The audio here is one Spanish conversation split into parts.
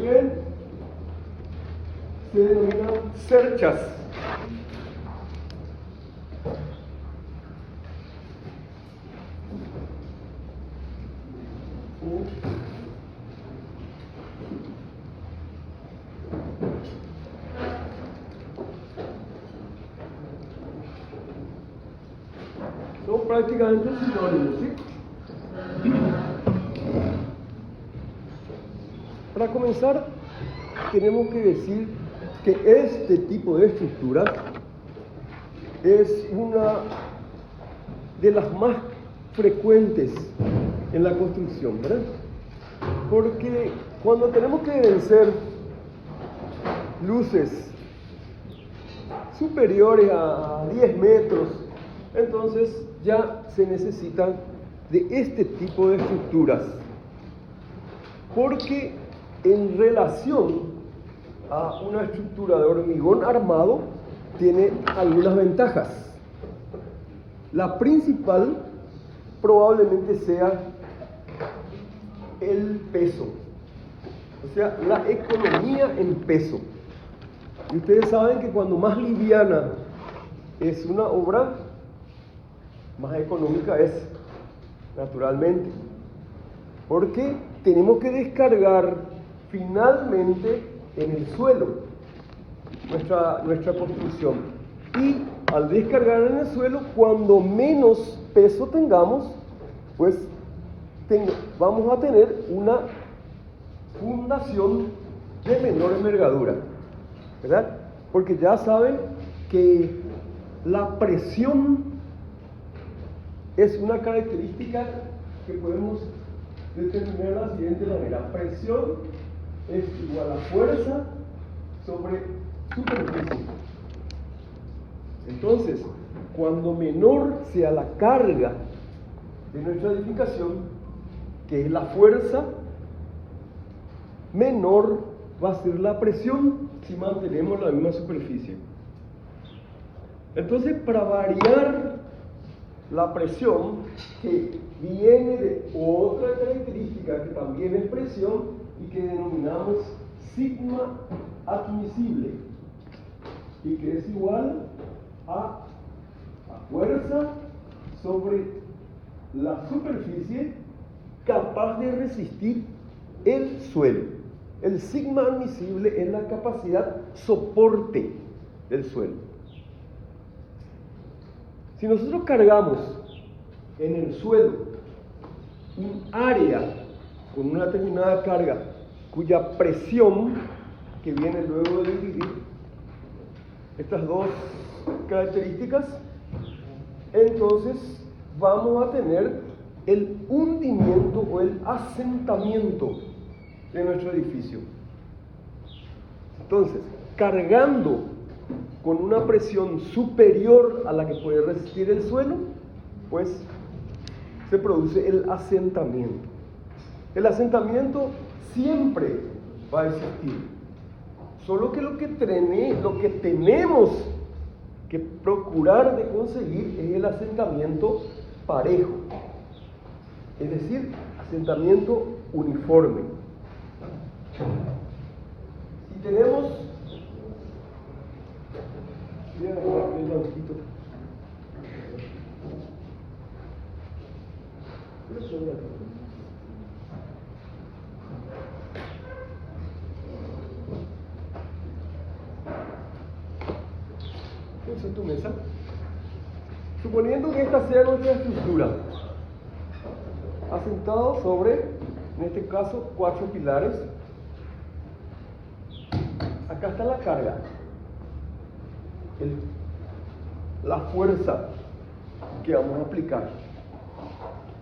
bien, se denominan cerchas. Son prácticamente sinónimos, ¿sí? Para comenzar, tenemos que decir que este tipo de estructura es una de las más frecuentes en la construcción, ¿verdad? Porque cuando tenemos que vencer luces superiores a 10 metros, entonces ya se necesitan de este tipo de estructuras. Porque en relación a una estructura de hormigón armado, tiene algunas ventajas. La principal probablemente sea el peso, o sea, la economía en peso. Y ustedes saben que cuando más liviana es una obra, más económica es, naturalmente. Porque tenemos que descargar finalmente en el suelo nuestra construcción. Y al descargar en el suelo, cuando menos peso tengamos, pues vamos a tener una fundación de menor envergadura, ¿verdad? Porque ya saben que la presión es una característica que podemos determinar de la siguiente manera: presión es igual a fuerza sobre superficie. Entonces, cuando menor sea la carga de nuestra edificación, que es la fuerza, menor va a ser la presión si mantenemos la misma superficie. Entonces, para variar la presión, que viene de otra característica que también es presión y que denominamos sigma admisible, y que es igual a fuerza sobre la superficie capaz de resistir el suelo. El sigma admisible es la capacidad soporte del suelo. Si nosotros cargamos en el suelo un área con una determinada carga cuya presión, que viene luego de dividir estas dos características, entonces vamos a tener el hundimiento o el asentamiento de nuestro edificio. Entonces, cargando con una presión superior a la que puede resistir el suelo, pues se produce el asentamiento. El asentamiento siempre va a existir, solo que lo que tenemos que procurar de conseguir es el asentamiento parejo, es decir, asentamiento uniforme. Si tenemos, en tu mesa, suponiendo que esta sea nuestra estructura, asentado sobre, en este caso, 4 pilares. Acá está la carga, la fuerza que vamos a aplicar,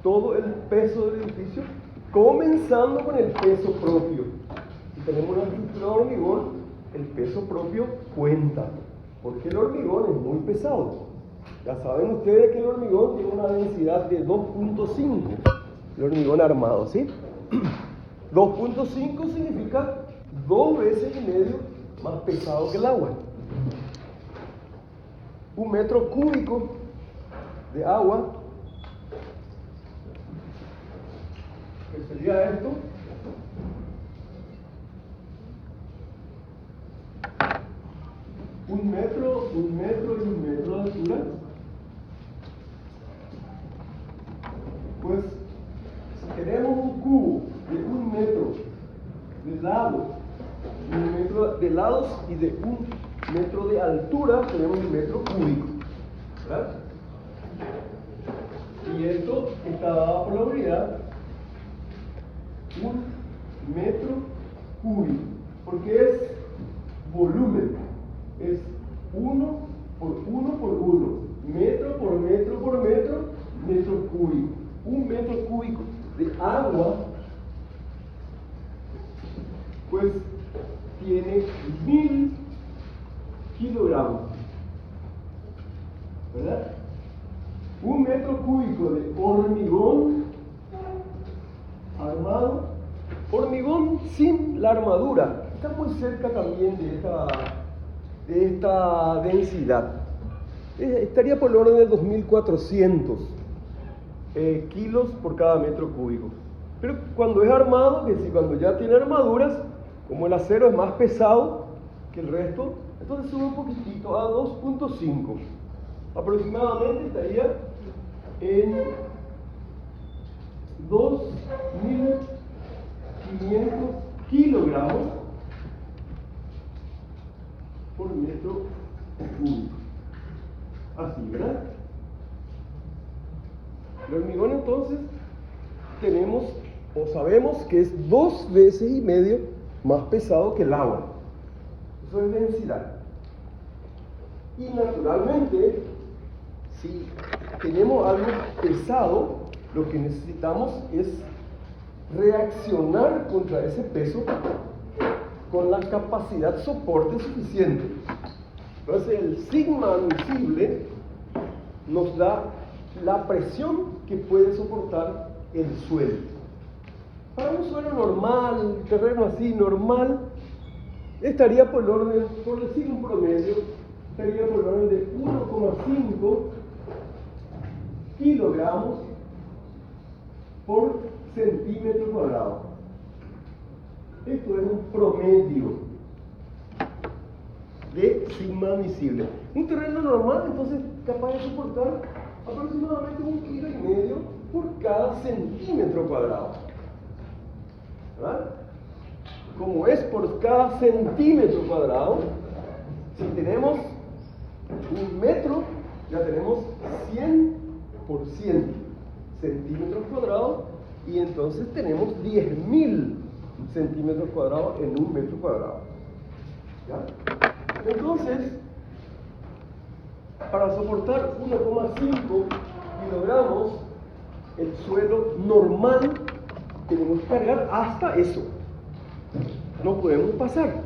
todo el peso del edificio, comenzando con el peso propio. Si tenemos una estructura de hormigón, el peso propio cuenta, porque el hormigón es muy pesado. Ya saben ustedes que el hormigón tiene una densidad de 2.5, el hormigón armado, ¿sí? 2.5 significa 2 veces y medio más pesado que el agua. 1 metro cúbico de agua, que sería esto, 1 metro y 1 metro de altura, pues si tenemos un cubo de 1 metro de lado, 1 metro de lados y de 1 metro de altura, tenemos 1 metro cúbico, ¿verdad? Y esto está dado por la unidad 1 metro cúbico, porque es volumen, es 1 por 1 por 1, metro por metro por metro, metro cúbico. 1 metro cúbico de agua, pues tiene 1000 kilogramos, ¿verdad? 1 metro cúbico de hormigón armado, hormigón sin la armadura, está muy cerca también de esta densidad. Estaría por el orden de 2400 kilos por cada metro cúbico. Pero cuando es armado, que si cuando ya tiene armaduras, como el acero es más pesado que el resto, entonces sube un poquitito a 2.5. Aproximadamente estaría en 2500 kilogramos por metro cúbico. Así, ¿verdad? El hormigón entonces tenemos o sabemos que es 2,5 veces más pesado que el agua. Eso es densidad. Y naturalmente, si tenemos algo pesado, lo que necesitamos es reaccionar contra ese peso con la capacidad soporte suficiente. Entonces el sigma admisible nos da la presión que puede soportar el suelo. Para un suelo normal, terreno así normal, estaría por decir un promedio, estaría por el orden de 1,5 kilogramos por centímetro cuadrado. Esto es un promedio de sigma admisible. Un terreno normal, entonces, capaz de soportar aproximadamente 1,5 kilos por cada centímetro cuadrado. ¿Verdad? Como es por cada centímetro cuadrado, si tenemos 1 metro, ya tenemos 100 por 100 centímetros cuadrados, y entonces tenemos 10.000 centímetros cuadrados en 1 metro cuadrado. ¿Ya? Entonces, para soportar 1,5 kilogramos, el suelo normal, tenemos que cargar hasta eso. No podemos pasar.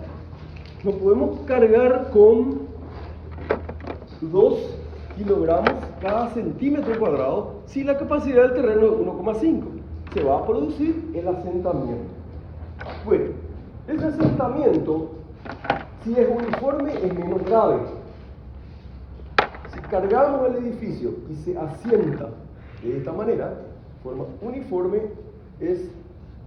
No podemos cargar con 2 kilogramos cada centímetro cuadrado si la capacidad del terreno es 1,5. Se va a producir el asentamiento. Bueno, ese asentamiento, si es uniforme, es menos grave. Si cargamos el edificio y se asienta de esta manera, de forma uniforme, es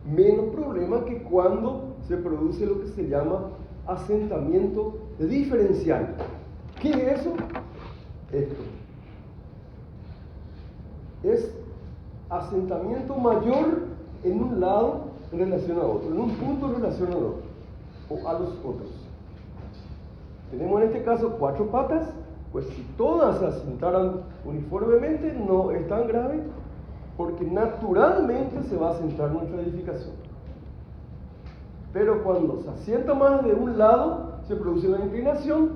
menos problema que cuando se produce lo que se llama asentamiento diferencial. ¿Qué es eso? Esto es asentamiento mayor en un lado en relación a otro, en un punto en relación al otro, o a los otros. Tenemos en este caso 4 patas, pues si todas se asentaran uniformemente no es tan grave, porque naturalmente se va a asentar nuestra edificación. Pero cuando se asienta más de un lado, se produce una inclinación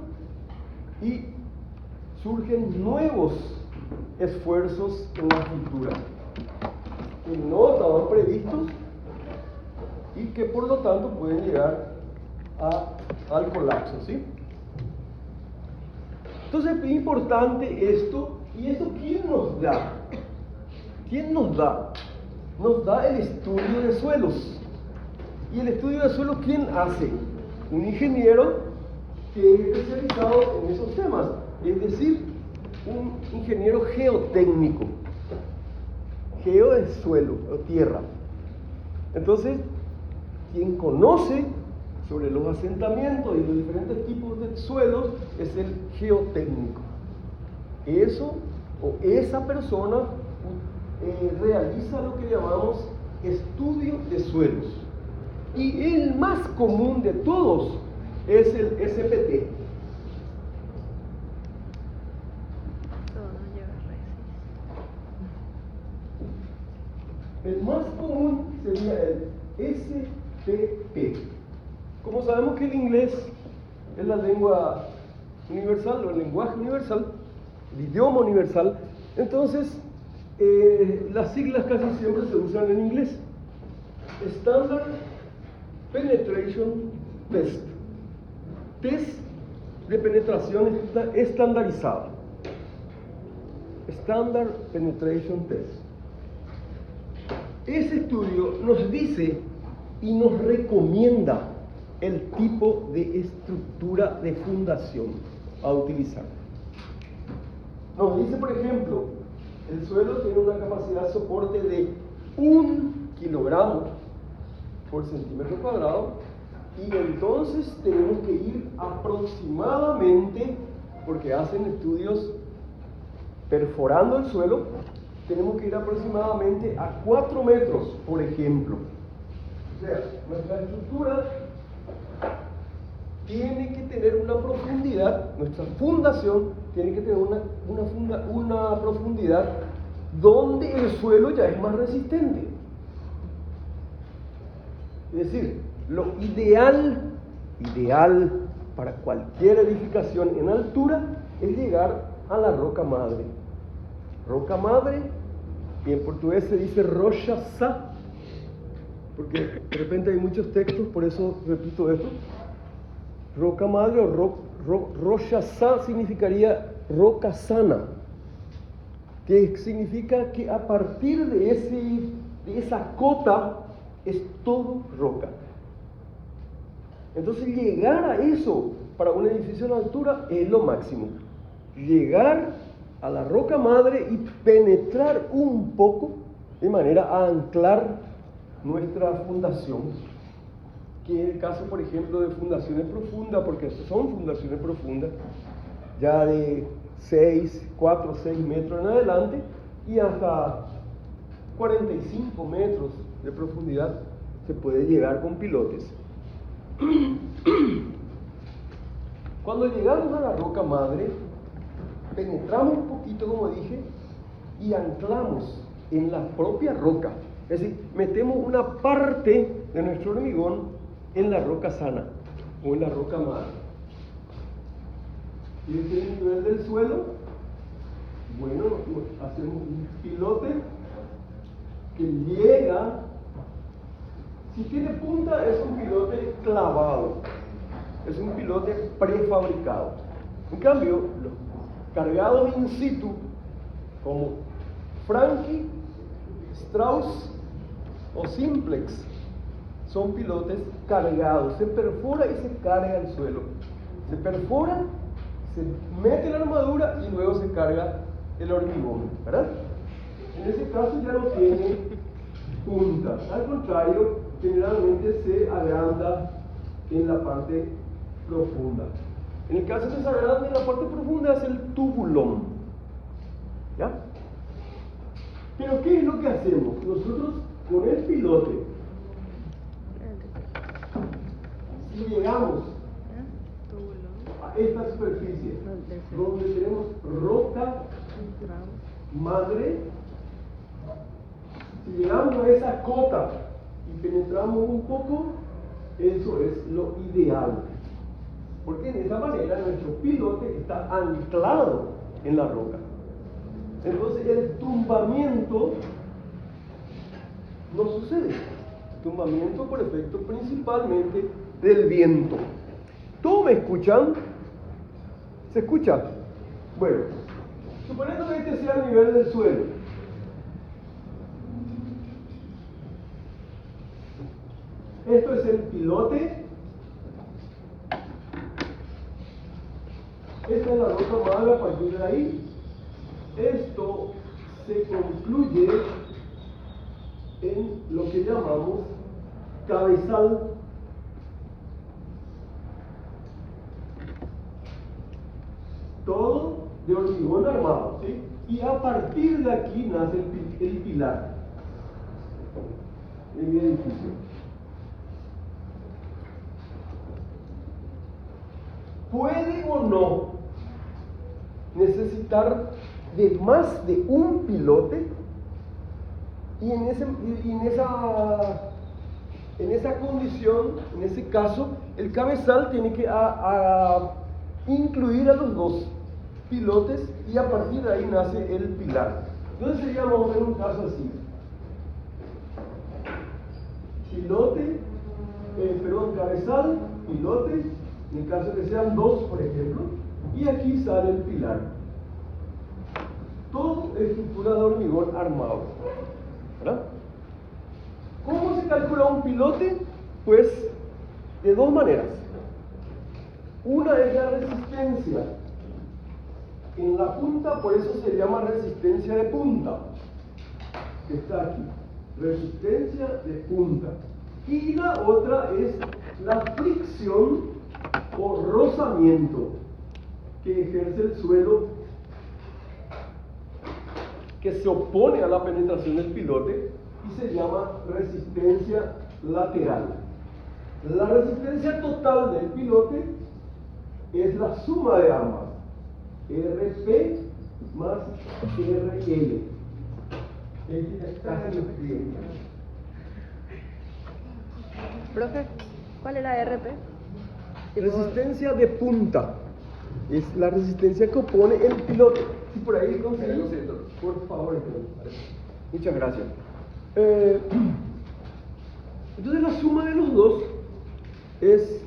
y surgen nuevos esfuerzos en la estructura que no estaban previstos y que por lo tanto pueden llegar al colapso, ¿sí? Entonces es importante esto. ¿Y esto quién nos da? ¿Quién nos da? Nos da el estudio de suelos. ¿Y el estudio de suelos quién hace? Un ingeniero que es especializado en esos temas, es decir, un ingeniero geotécnico. Geo es suelo o tierra. Entonces, quien conoce sobre los asentamientos y los diferentes tipos de suelos es el geotécnico. Eso o esa persona realiza lo que llamamos estudio de suelos. Y el más común de todos es el SPT. El más común sería el SPT. Como sabemos que el inglés es la lengua universal o el lenguaje universal, el idioma universal, entonces las siglas casi siempre se usan en inglés. Standard Penetration Test. Test de penetración estandarizada. Standard Penetration Test. Ese estudio nos dice y nos recomienda el tipo de estructura de fundación a utilizar. Nos dice, por ejemplo, el suelo tiene una capacidad de soporte de 1 kilogramo por centímetro cuadrado, y entonces tenemos que ir aproximadamente, porque hacen estudios perforando el suelo, tenemos que ir aproximadamente a 4 metros, por ejemplo. O sea, nuestra estructura tiene que tener una profundidad, nuestra fundación tiene que tener una profundidad donde el suelo ya es más resistente. Es decir, lo ideal para cualquier edificación en altura es llegar a la roca madre. Roca madre, y en portugués se dice rocha sá, porque de repente hay muchos textos, por eso repito esto. Roca madre o rocha sá significaría roca sana, que significa que a partir de esa cota es todo roca. Entonces llegar a eso para un edificio en altura es lo máximo. Llegar a la roca madre y penetrar un poco de manera a anclar nuestra fundación, que es el caso, por ejemplo, de fundaciones profundas, porque son fundaciones profundas, ya de 4 o 6 metros en adelante y hasta 45 metros de profundidad se puede llegar con pilotes. Cuando llegamos a la roca madre, penetramos un poquito, como dije, y anclamos en la propia roca. Es decir, metemos una parte de nuestro hormigón en la roca sana o en la roca madre. Y este es el nivel del suelo. Bueno, hacemos un pilote que llega. Si tiene punta, es un pilote clavado, es un pilote prefabricado. En cambio, los cargados in situ, como Franke, Strauss o Simplex, son pilotes cargados. Se perfora y se carga el suelo. Se perfora, se mete la armadura y luego se carga el hormigón, ¿verdad? En ese caso ya no tiene punta. Al contrario, generalmente se agranda en la parte profunda. En el caso que se agranda en la parte profunda es el tubulón. ¿Ya? Pero ¿qué es lo que hacemos? Nosotros con el pilote, si llegamos a esta superficie donde tenemos roca madre, si llegamos a esa cota y penetramos un poco, eso es lo ideal, porque de esa manera nuestro pilote está anclado en la roca. Entonces el tumbamiento no sucede. Tumbamiento por efecto principalmente del viento. ¿Todos me escuchan? ¿Se escucha? Bueno, suponiendo que este sea el nivel del suelo. Esto es el pilote. Esta es la roca madre. A partir de ahí, esto se concluye en lo que llamamos cabezal hormigón armado, ¿sí? Y a partir de aquí nace el pilar de mi edificio. ¿Puede o no necesitar de más de un pilote? Y en esa condición, en ese caso, el cabezal tiene que incluir a los dos pilotes y a partir de ahí nace el pilar. Entonces sería más o menos un caso así. Cabezal, pilote, en el caso que sean dos, por ejemplo, y aquí sale el pilar. Todo estructura de hormigón armado, ¿verdad? ¿Cómo se calcula un pilote? Pues de dos maneras. Una es la resistencia en la punta, por eso se llama resistencia de punta, que está aquí, resistencia de punta. Y la otra es la fricción o rozamiento que ejerce el suelo, que se opone a la penetración del pilote y se llama resistencia lateral. La resistencia total del pilote es la suma de ambas, RP más RL. Profe, ¿cuál es la RP? Resistencia de punta es la resistencia que opone el pilote. Si por ahí conseguimos, por favor, muchas gracias. Entonces la suma de los dos es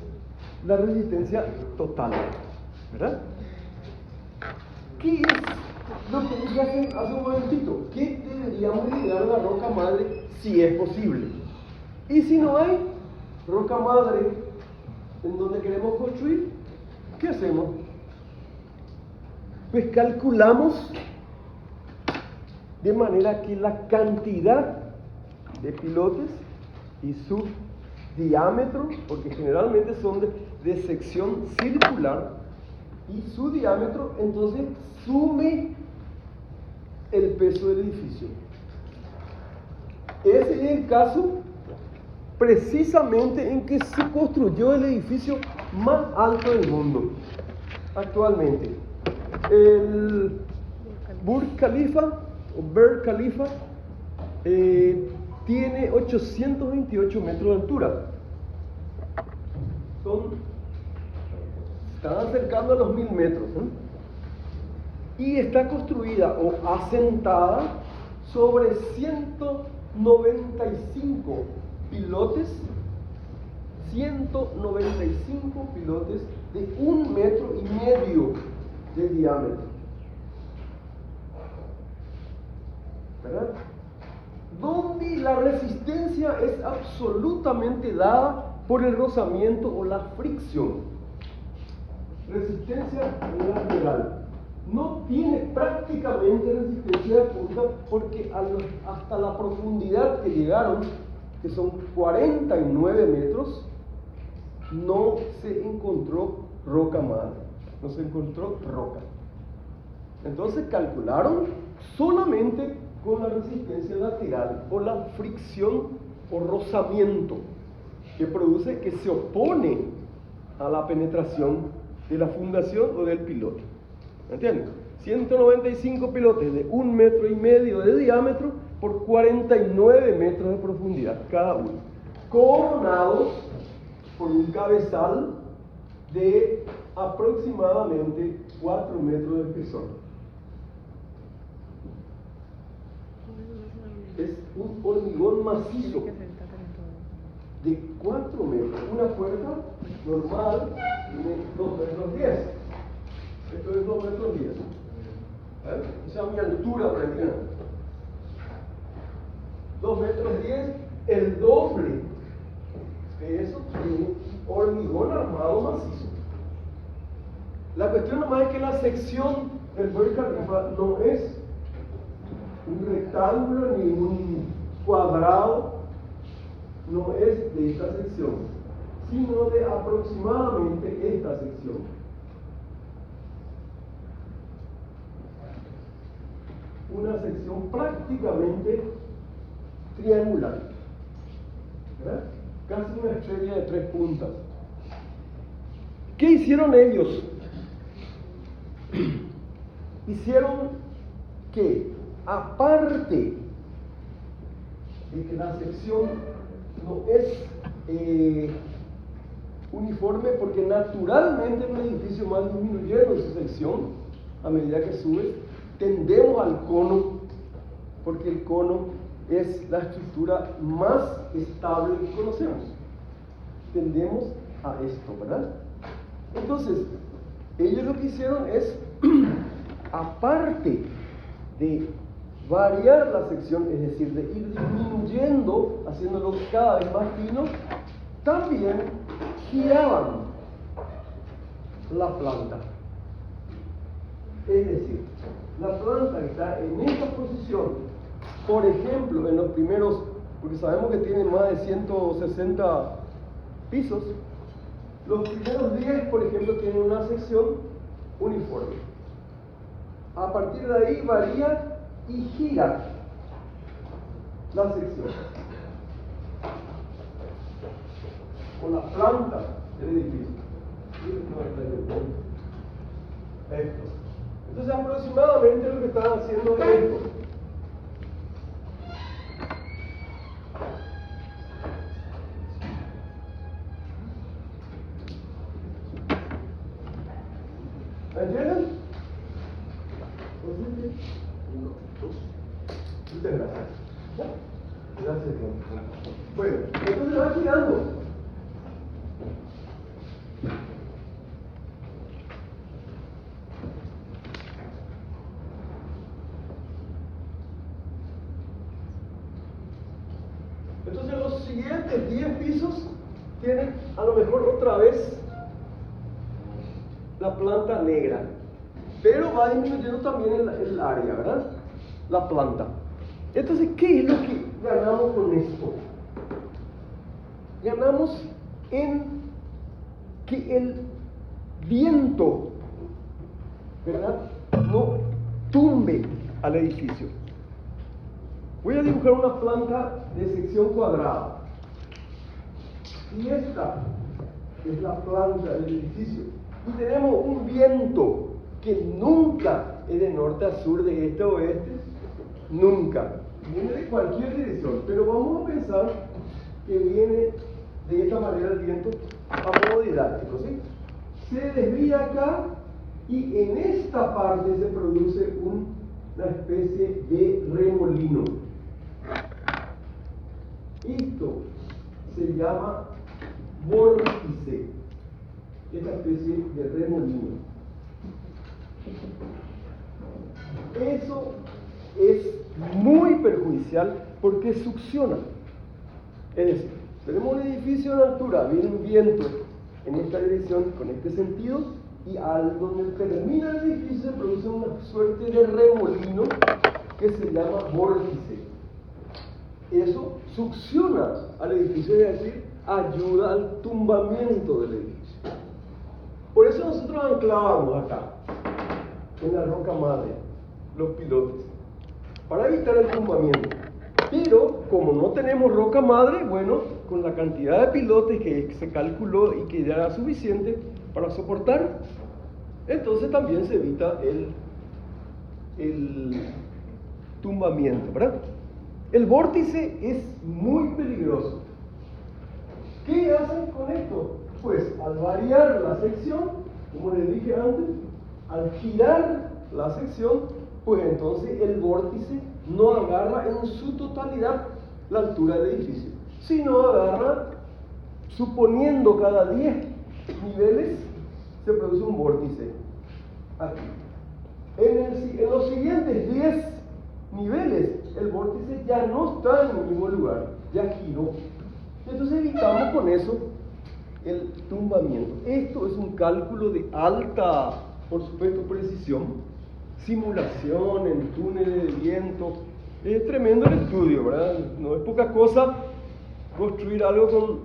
la resistencia total, ¿verdad? ¿Qué es lo que dije hace un momentito? ¿Qué deberíamos llegar a la roca madre si es posible? Y si no hay roca madre en donde queremos construir, ¿qué hacemos? Pues calculamos de manera que la cantidad de pilotes y su diámetro, porque generalmente son de sección circular, y su diámetro entonces sume el peso del edificio. Ese es el caso precisamente en que se construyó el edificio más alto del mundo actualmente. El Burj Khalifa o Burj Khalifa tiene 828 metros de altura. Están acercando a los 1000 metros, y está construida o asentada sobre 195 pilotes, 195 pilotes de 1,5 metros de diámetro, ¿verdad? Donde la resistencia es absolutamente dada por el rozamiento o la fricción. Resistencia lateral. No tiene prácticamente resistencia de punta porque hasta la profundidad que llegaron, que son 49 metros, no se encontró roca madre, no se encontró roca. Entonces calcularon solamente con la resistencia lateral o la fricción o rozamiento que produce, que se opone a la penetración de la fundación o del pilote. ¿Entienden? 195 pilotes de 1,5 metros de diámetro por 49 metros de profundidad cada uno, coronados por un cabezal de aproximadamente 4 metros de espesor. Es un hormigón macizo de 4 metros. Una puerta normal tiene 2 metros 10. Esto es 2 metros 10. Esa es mi altura prácticamente. 2 metros 10, el doble de eso tiene hormigón armado macizo. La cuestión nomás es que la sección del Burj Khalifa no es un rectángulo ni un cuadrado, no es de esta sección, sino de aproximadamente esta sección. una sección prácticamente triangular, ¿verdad? Casi una estrella de 3 puntas. ¿Qué hicieron ellos? Hicieron que, aparte de que la sección no es uniforme, porque naturalmente en un edificio va disminuyendo su sección a medida que sube, tendemos al cono, porque el cono es la estructura más estable que conocemos. Tendemos a esto, ¿verdad? Entonces, ellos lo que hicieron es, aparte de variar la sección, es decir, de ir disminuyendo, haciéndolo cada vez más fino, también giraban la planta. Es decir, la planta está en esta posición, por ejemplo, en los primeros, porque sabemos que tiene más de 160 pisos, los primeros 10, por ejemplo, tienen una sección uniforme. A partir de ahí varía y gira la sección con la planta del edificio. Esto. Entonces, aproximadamente lo que están haciendo es esto. ¿Me entienden? Muchas gracias. Gracias. Bueno, entonces va girando. Entonces los siguientes 10 pisos tienen a lo mejor otra vez la planta negra, pero va disminuyendo también el área, ¿verdad? La planta. Entonces, ¿qué es lo que ganamos con esto? Ganamos en que el viento, ¿verdad?, no tumbe al edificio. Voy a dibujar una planta de sección cuadrada. Y esta es la planta del edificio. Y tenemos un viento que nunca es de norte a sur, de este a oeste, nunca. Viene de cualquier dirección, pero vamos a pensar que viene de esta manera el viento a modo didáctico, ¿sí? Se desvía acá y en esta parte se produce una especie de remolino. Esto se llama vórtice, esta especie de remolino. Eso es muy perjudicial porque succiona. Es decir, tenemos un edificio en altura, viene un viento en esta dirección, con este sentido, y al donde termina el edificio se produce una suerte de remolino que se llama vórtice. Eso succiona al edificio, es decir, ayuda al tumbamiento del edificio. Por eso nosotros anclábamos acá, en la roca madre, los pilotes, para evitar el tumbamiento. Pero, como no tenemos roca madre, bueno, con la cantidad de pilotes que se calculó y que ya era suficiente para soportar, entonces también se evita el tumbamiento, ¿verdad? El vórtice es muy peligroso. ¿Qué hacen con esto? Pues al variar la sección, como les dije antes, al girar la sección, pues entonces el vórtice no agarra en su totalidad la altura del edificio, sino agarra, suponiendo cada 10 niveles, se produce un vórtice aquí. En los siguientes 10 niveles, el vórtice ya no está en el mismo lugar, ya giró. Entonces evitamos con eso el tumbamiento. Esto es un cálculo de alta, por supuesto, precisión, simulación en túneles de viento. Es tremendo el estudio, ¿verdad? No es poca cosa construir algo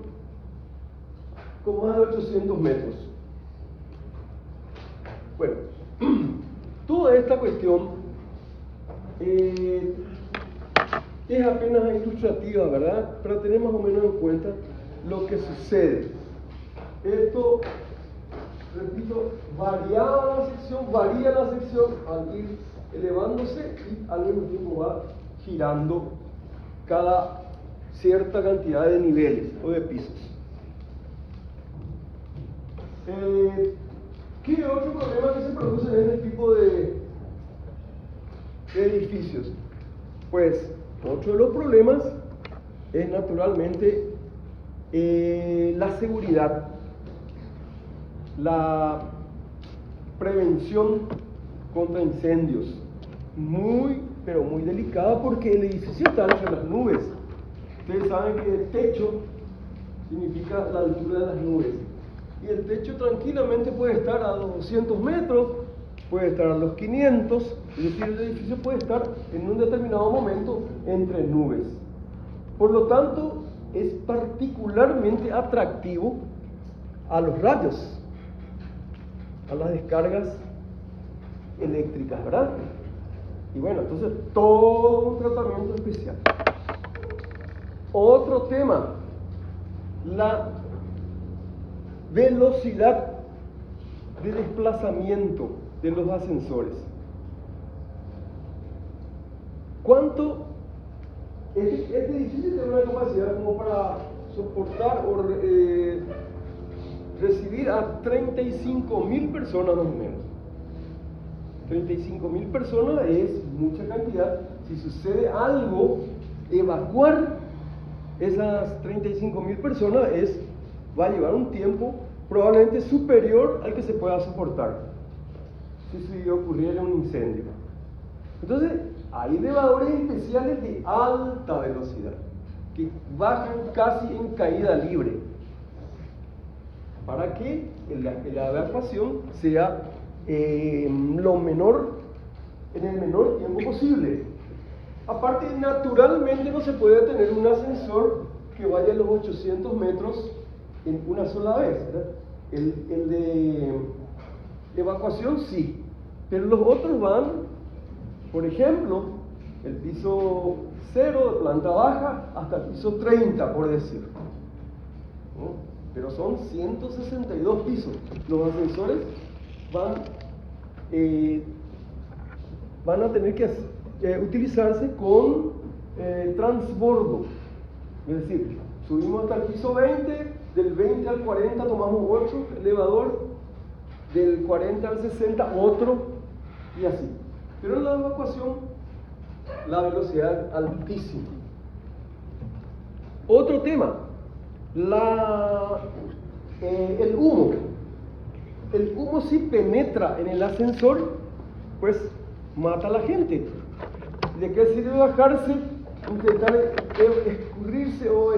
con más de 800 metros. Bueno, toda esta cuestión es apenas ilustrativa, ¿verdad? Para tener más o menos en cuenta lo que sucede. Esto, repito, varía la sección al ir elevándose y al mismo tiempo va girando cada cierta cantidad de niveles o de pisos. ¿Qué otro problema que se produce en este tipo de edificios? Pues otro de los problemas es naturalmente la seguridad, la prevención contra incendios, pero muy delicada, porque el edificio está entre las nubes. Ustedes saben que el techo significa la altura de las nubes, y el techo tranquilamente puede estar a 200 metros, puede estar a los 500, es decir, el edificio puede estar en un determinado momento entre nubes. Por lo tanto, es particularmente atractivo a los rayos, a las descargas eléctricas, ¿verdad? Y bueno, entonces todo un tratamiento especial. Otro tema, la velocidad de desplazamiento de los ascensores. ¿Cuánto? Este edificio tiene una capacidad como para soportar o recibir a 35.000 personas más o menos. 35.000 personas es mucha cantidad. Si sucede algo, evacuar esas 35.000 personas va a llevar un tiempo probablemente superior al que se pueda soportar si ocurriera un incendio. Entonces, hay elevadores especiales de alta velocidad que bajan casi en caída libre para que la evacuación sea en el menor tiempo posible. Aparte, naturalmente no se puede tener un ascensor que vaya a los 800 metros en una sola vez, ¿verdad? El de evacuación sí, pero los otros van, por ejemplo, el piso 0 de planta baja hasta el piso 30, por decir, ¿no? Pero son 162 pisos. Los ascensores van a tener que utilizarse con transbordo, es decir, subimos hasta el piso 20, del 20 al 40 tomamos otro elevador, del 40 al 60 otro, y así. Pero en la evacuación, la velocidad es altísima. Otro tema, el humo. El humo, si penetra en el ascensor, pues mata a la gente. ¿De qué sirve bajarse, intentar escurrirse o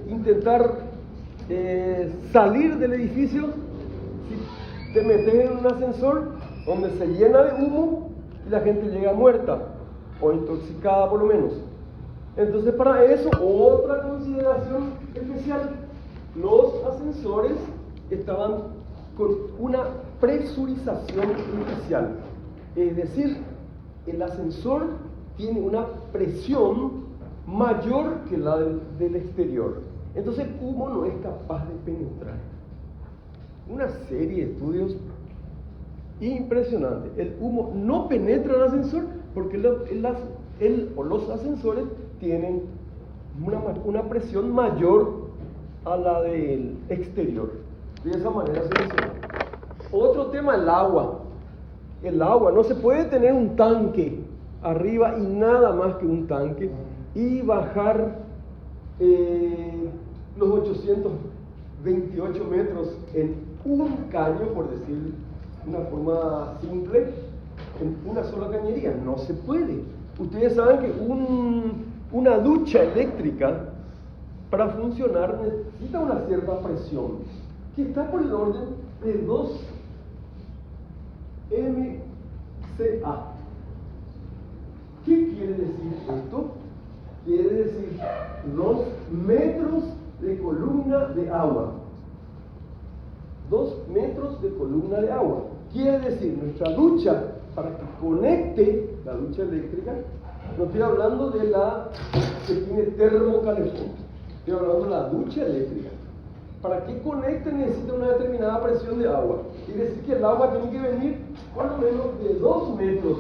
intentar salir del edificio si te metes en un ascensor donde se llena de humo y la gente llega muerta o intoxicada por lo menos? Entonces, para eso, otra consideración especial: los ascensores estaban con una presurización inicial, es decir, el ascensor tiene una presión mayor que la del exterior, entonces el humo no es capaz de penetrar. Una serie de estudios impresionantes. El humo no penetra el ascensor porque los ascensores tienen una presión mayor a la del exterior. De esa manera se dice. Otro tema, el agua. El agua, no se puede tener un tanque arriba y nada más que un tanque y bajar los 828 metros en un caño, por decir de una forma simple, en una sola cañería. No se puede. Ustedes saben que una ducha eléctrica, para funcionar, necesita una cierta presión, que está por el orden de 2 MCA. ¿Qué quiere decir esto? Quiere decir 2 metros de columna de agua. 2 metros de columna de agua. Quiere decir, nuestra ducha, para que conecte la ducha eléctrica, no estoy hablando de la que tiene termocalefón, estoy hablando de la ducha eléctrica. Para que conecte necesita una determinada presión de agua. Quiere decir que el agua tiene que venir por lo menos de 2 metros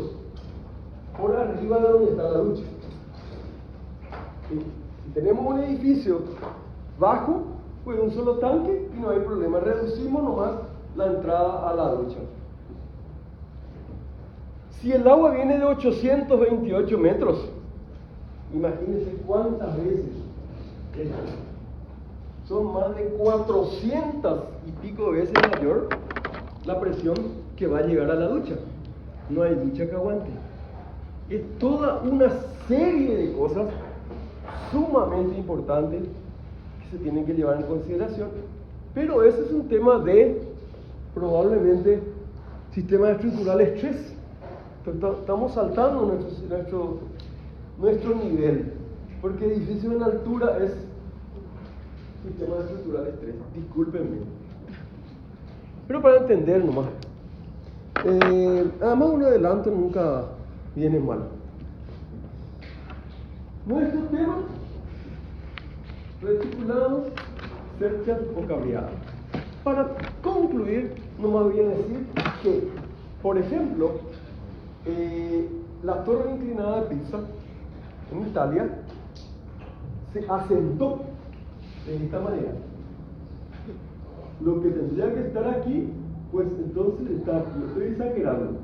por arriba de donde está la ducha. Si tenemos un edificio bajo, pues un solo tanque y no hay problema, reducimos nomás la entrada a la ducha. Si el agua viene de 828 metros, imagínense cuántas veces son más de 400 y pico veces mayor la presión que va a llegar a la ducha. No hay ducha que aguante. Es toda una serie de cosas sumamente importantes que se tienen que llevar en consideración, pero ese es un tema de probablemente sistemas estructurales 3. Estamos saltando nuestro nivel, porque edificio en altura es sistemas estructurales 3, discúlpenme. Pero para entender nomás, además un adelanto nunca viene mal. Nuestro tema, reticulados, cerchas o cableadas. Para concluir, nomás voy a decir que, por ejemplo, la torre inclinada de Pisa en Italia se asentó de esta manera. Lo que tendría que estar aquí, pues entonces está aquí. Estoy exagerando.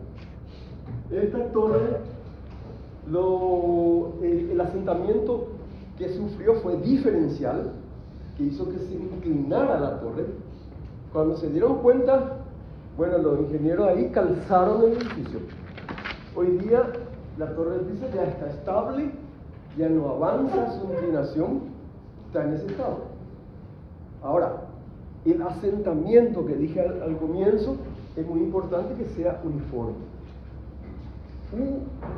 Esta torre, el asentamiento que sufrió fue diferencial, que hizo que se inclinara la torre. Cuando se dieron cuenta, bueno, los ingenieros ahí calzaron el edificio. Hoy día la torre de Pisa ya está estable, ya no avanza su inclinación, está en ese estado. Ahora, el asentamiento que dije al comienzo es muy importante que sea uniforme.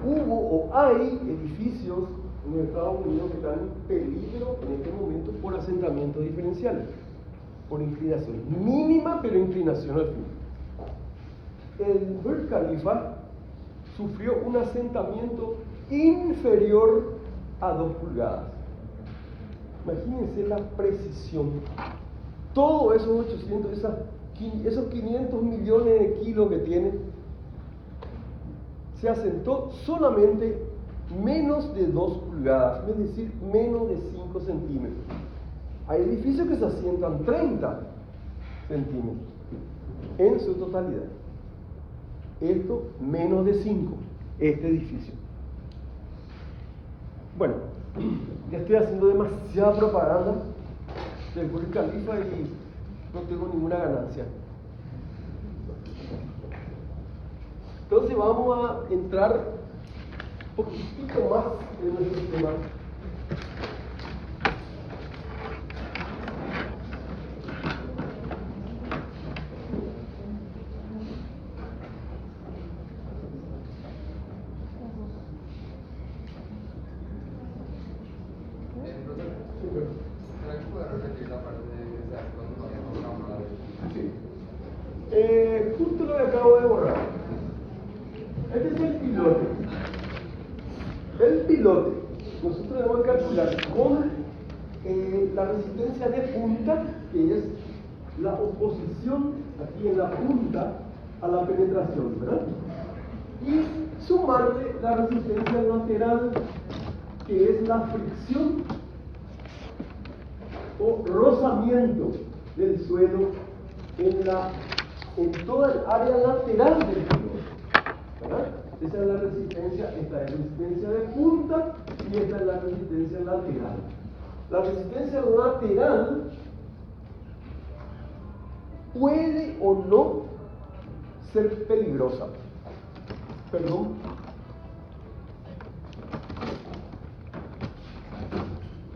Hubo o hay edificios en Estados Unidos que están en peligro en este momento por asentamientos diferenciales, por inclinación mínima, pero inclinación al fin. El Burj Khalifa sufrió un asentamiento inferior a 2 pulgadas. Imagínense la precisión. Todos esos 800, esos 500 millones de kilos que tiene, se asentó solamente menos de 2 pulgadas, es decir, menos de 5 centímetros. Hay edificios que se asientan 30 centímetros en su totalidad. Esto menos de 5, este edificio. Bueno, ya estoy haciendo demasiada propaganda del Burj Khalifa y no tengo ninguna ganancia. Entonces vamos a entrar un poquitito más en nuestro tema. Justo lo que acabo de borrar. Este es el pilote. El pilote, nosotros debemos calcular con la resistencia de punta, que es la oposición aquí en la punta a la penetración, ¿verdad? Y sumarle la resistencia lateral, que es la fricción o rozamiento del suelo en toda el área lateral del pilote, ¿verdad? Esa es la resistencia, esta es la resistencia de punta y esta es la resistencia lateral. La resistencia lateral puede o no ser peligrosa. Perdón.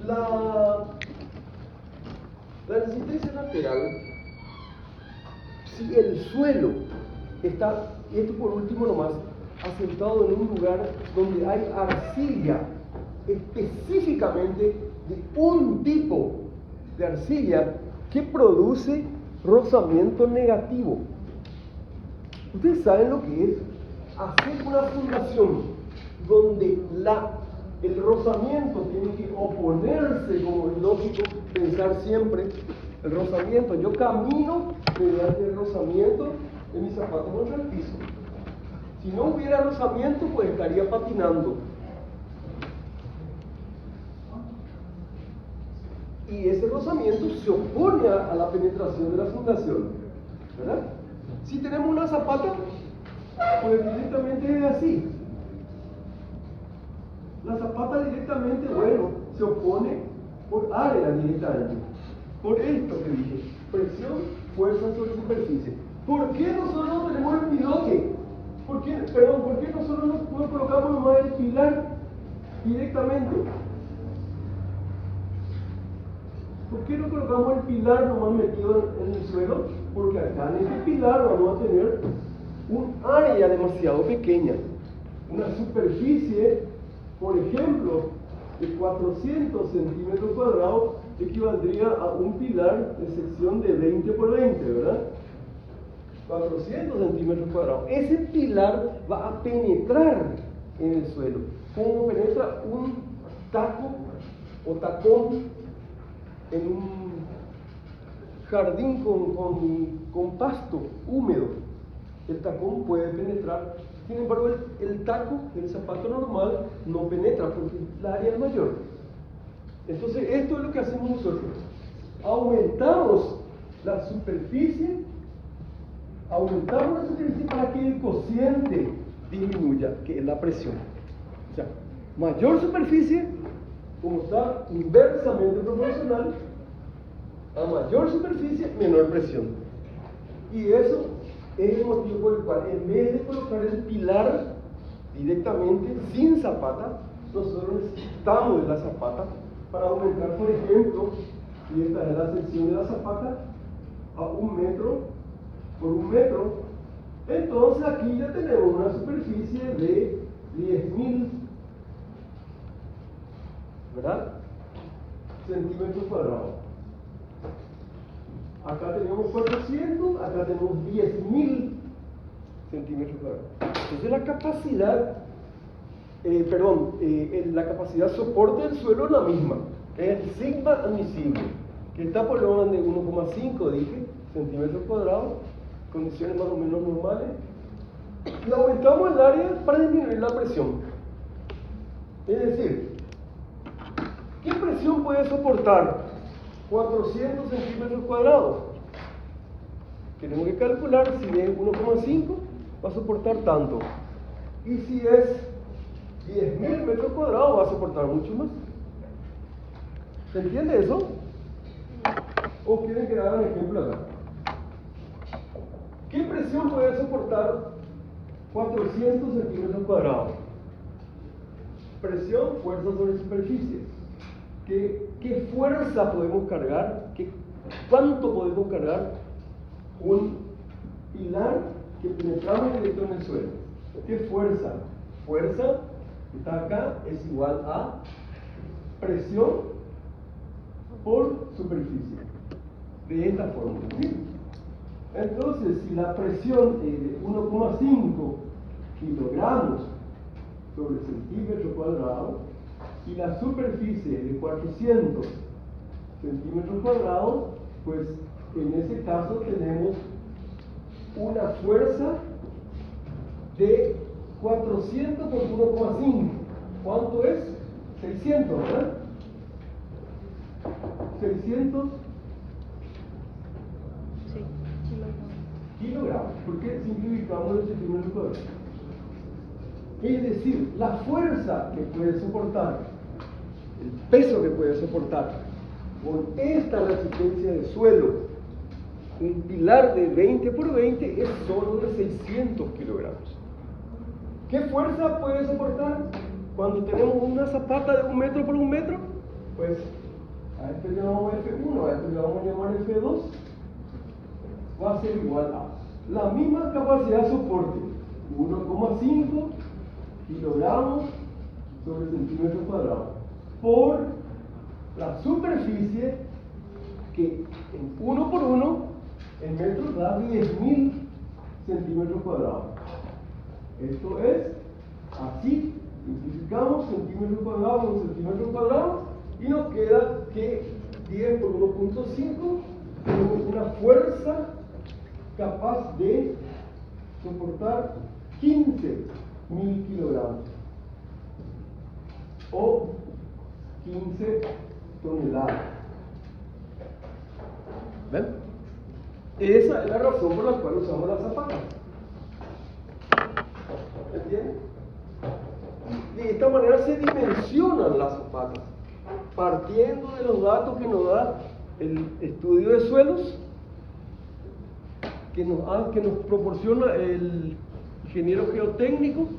La resistencia lateral, si el suelo está, y esto por último nomás, asentado en un lugar donde hay arcilla, específicamente de un tipo de arcilla que produce rozamiento negativo. Ustedes saben lo que es hacer una fundación donde el rozamiento tiene que oponerse, como es lógico pensar siempre, el rozamiento. Yo camino mediante el rozamiento de mis zapatos contra el piso. Si no hubiera rozamiento, pues estaría patinando. Y ese rozamiento se opone a la penetración de la fundación, ¿verdad? Si tenemos una zapata, pues directamente es así. La zapata directamente, bueno, se opone por área directamente. Por esto que dije, presión, fuerza sobre superficie. ¿Por qué nosotros no tenemos el pilote? ¿Por qué nosotros no colocamos nomás el pilar directamente? ¿Por qué no colocamos el pilar nomás metido en el suelo? Porque acá en este pilar vamos a tener un área demasiado pequeña, una superficie, por ejemplo, de 400 centímetros cuadrados equivaldría a un pilar de sección de 20 por 20, ¿verdad? 400 centímetros cuadrados. Ese pilar va a penetrar en el suelo, como penetra un taco o tacón en un jardín con pasto húmedo. El tacón puede penetrar. Sin embargo, el taco del zapato normal no penetra porque la área es mayor. Entonces, esto es lo que hacemos nosotros. Aumentamos la superficie para que el cociente disminuya, que es la presión. O sea, mayor superficie, como está inversamente proporcional, a mayor superficie, menor presión. Y eso es el motivo por el cual, en vez de colocar el pilar directamente, sin zapata, nosotros necesitamos la zapata para aumentar, por ejemplo, y esta es la sección de la zapata, a 1 metro por 1 metro. Entonces aquí ya tenemos una superficie de 10.000, ¿verdad?, centímetros cuadrados. Acá tenemos 400, acá tenemos 10.000 centímetros cuadrados. Entonces la capacidad, la capacidad soporte del suelo es la misma. Es el sigma admisible, que está por el orden de 1,5, dije, centímetros cuadrados, condiciones más o menos normales. Y aumentamos el área para disminuir la presión. Es decir, ¿qué presión puede soportar 400 centímetros cuadrados? Tenemos que calcular si es 1,5 va a soportar tanto, y si es 10.000 metros cuadrados va a soportar mucho más. ¿Se entiende eso? ¿O quieren que haga un ejemplo acá? ¿Qué presión puede soportar 400 centímetros cuadrados? Presión, fuerza sobre superficie. ¿Qué fuerza podemos cargar? ¿Cuánto podemos cargar un pilar que penetramos directo en el suelo? ¿Qué fuerza? Fuerza, que está acá, es igual a presión por superficie. De esta forma, ¿sí? Entonces, si la presión es de 1,5 kilogramos sobre centímetro cuadrado y la superficie es de 400 centímetros cuadrados, pues en ese caso tenemos una fuerza de 400 por 1,5. ¿Cuánto es? 600, ¿verdad? 600 kilogramos. ¿Por qué simplificamos el centímetro cuadrado? Es decir, la fuerza que puede soportar, el peso que puede soportar con esta resistencia de suelo, un pilar de 20 por 20 es solo de 600 kilogramos. ¿Qué fuerza puede soportar cuando tenemos una zapata de 1 metro por 1 metro? Pues a este le llamamos F1, a este le vamos a llamar F2, va a ser igual a la misma capacidad de soporte, 1,5 kilogramos sobre centímetro cuadrado, por la superficie que en 1 por 1 en metros da 10.000 centímetros cuadrados. Esto es así Simplificamos centímetros cuadrados por centímetro cuadrado y nos queda que 10 por 1.5 tenemos una fuerza capaz de soportar 15.000 kilogramos o 15 toneladas. ¿Ven? Esa es la razón por la cual usamos las zapatas. ¿Entienden? De esta manera se dimensionan las zapatas, partiendo de los datos que nos da el estudio de suelos, que nos proporciona el ingeniero geotécnico,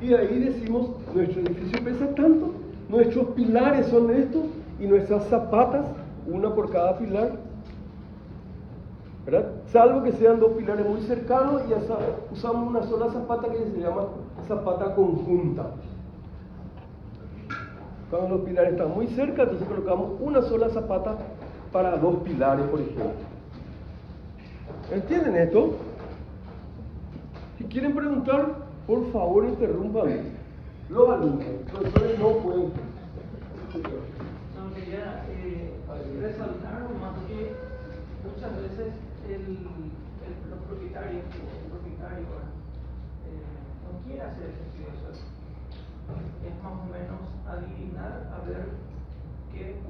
y de ahí decimos, nuestro edificio pesa tanto, nuestros pilares son estos, y nuestras zapatas, una por cada pilar, ¿verdad? Salvo que sean dos pilares muy cercanos, y ya usamos una sola zapata que se llama zapata conjunta. Cuando los pilares están muy cerca, entonces colocamos una sola zapata para dos pilares, por ejemplo. ¿Entienden esto? Si quieren preguntar, por favor interrumpan. Los alumnos, los profesores no pueden. No, quería resaltar más que muchas veces los propietarios no quiere hacer ese estudio de suelo. Es más o menos adivinar a ver qué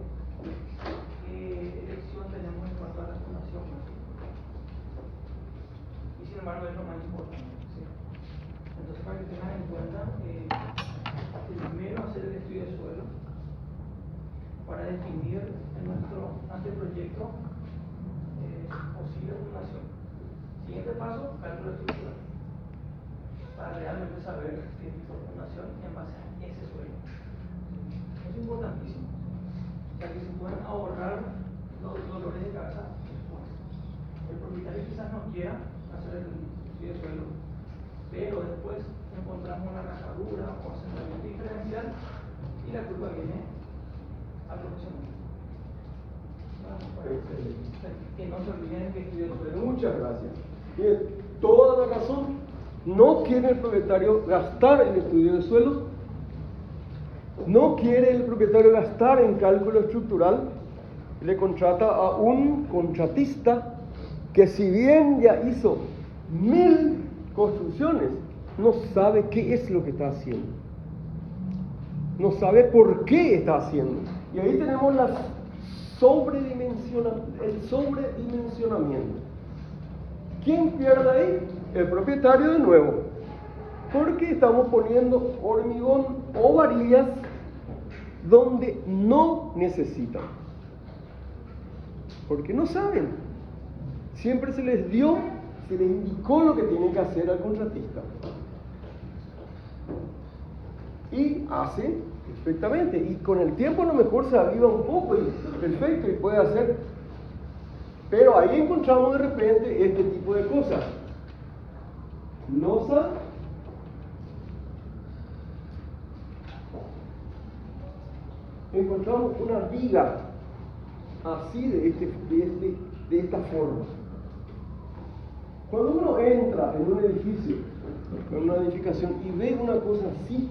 elección tenemos en cuanto a la fundación. Y sin embargo es lo más importante. ¿Sí? Entonces, para que tengan en cuenta, primero hacer el estudio de suelo para definir en nuestro anteproyecto posible fundación. Siguiente paso, cálculo estructural, para realmente saber qué tipo de fundación en base a ese suelo. Es importantísimo, ya que se pueden ahorrar los dolores de cabeza después. El propietario quizás no quiera hacer el estudio de suelo, pero después encontramos una rajadura o asentamiento diferencial y la culpa viene al profesional. Que no se olviden que estudiar suelo. Muchas gracias. Bien, toda la razón. No quiere el propietario gastar en estudio de suelo, no quiere el propietario gastar en cálculo estructural, le contrata a un contratista que, si bien ya hizo 1000 construcciones, no sabe qué es lo que está haciendo, no sabe por qué está haciendo. Y ahí tenemos el sobredimensionamiento. ¿Quién pierde ahí? El propietario de nuevo, porque estamos poniendo hormigón o varillas donde no necesitan, porque no saben. Siempre se les indicó lo que tienen que hacer al contratista, y hace perfectamente, y con el tiempo a lo mejor se aviva un poco y perfecto, y puede hacer, pero ahí encontramos de repente este tipo de cosas: losa, encontramos una viga así de esta forma. Cuando uno entra en un edificio, en una edificación, y ve una cosa así,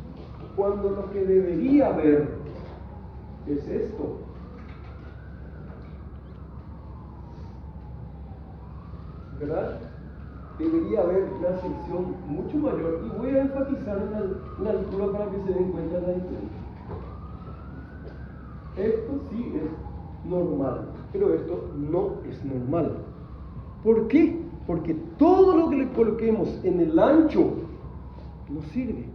cuando lo que debería ver es esto, ¿verdad? Debería haber una sección mucho mayor, y voy a enfatizar en la altura para que se den cuenta de la diferencia. Esto sí es normal, pero esto no es normal. ¿Por qué? Porque todo lo que le coloquemos en el ancho no sirve.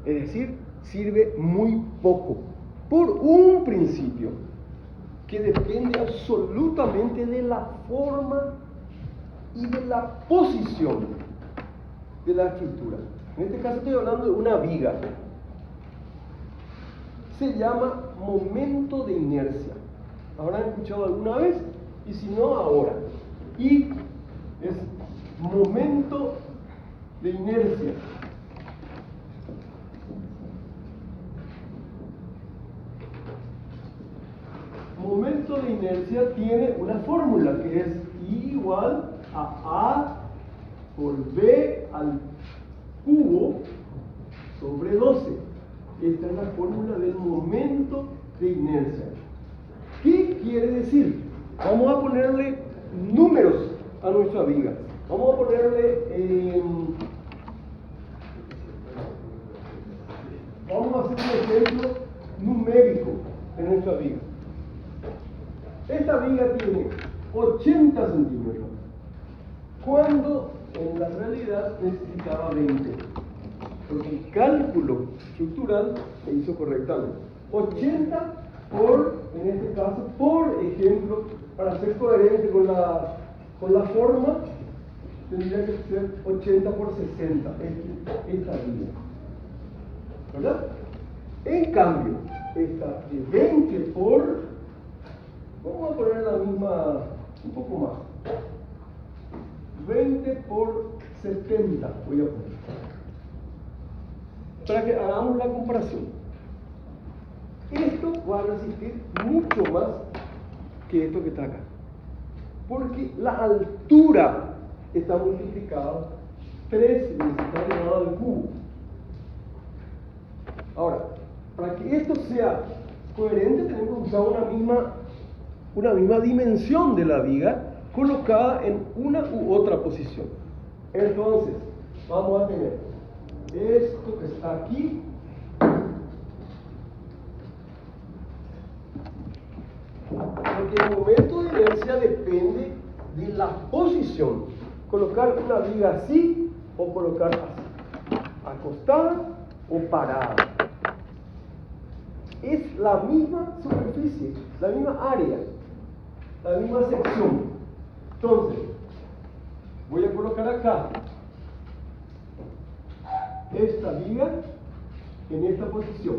Es decir, sirve muy poco, por un principio que depende absolutamente de la forma y de la posición de la estructura. En este caso estoy hablando de una viga. Se llama momento de inercia. ¿Habrán escuchado alguna vez? Y si no, ahora. Y es momento de inercia. Momento de inercia tiene una fórmula que es I igual a por B al cubo sobre 12. Esta es la fórmula del momento de inercia. ¿Qué quiere decir? Vamos a ponerle números a nuestra viga. Vamos a ponerle... vamos a hacer un ejemplo numérico en nuestra viga. Esta viga tiene 80 centímetros, cuando en la realidad necesitaba 20. Porque el cálculo estructural se hizo correctamente. 80 por, en este caso, por ejemplo, para ser coherente con la forma, tendría que ser 80 por 60, esta viga. ¿Verdad? En cambio, esta de 20 por, vamos a poner la misma, un poco más. 20 por 70, voy a poner. Para que hagamos la comparación. Esto va a resistir mucho más que esto que está acá. Porque la altura está multiplicada 3 y está elevado al cubo. Ahora, para que esto sea coherente tenemos que usar una misma dimensión de la viga colocada en una u otra posición. Entonces, vamos a tener esto que está aquí, porque el momento de inercia depende de la posición. Colocar una viga así o colocar así, acostada o parada. Es la misma superficie, la misma área, la misma sección. Entonces, voy a colocar acá esta viga en esta posición.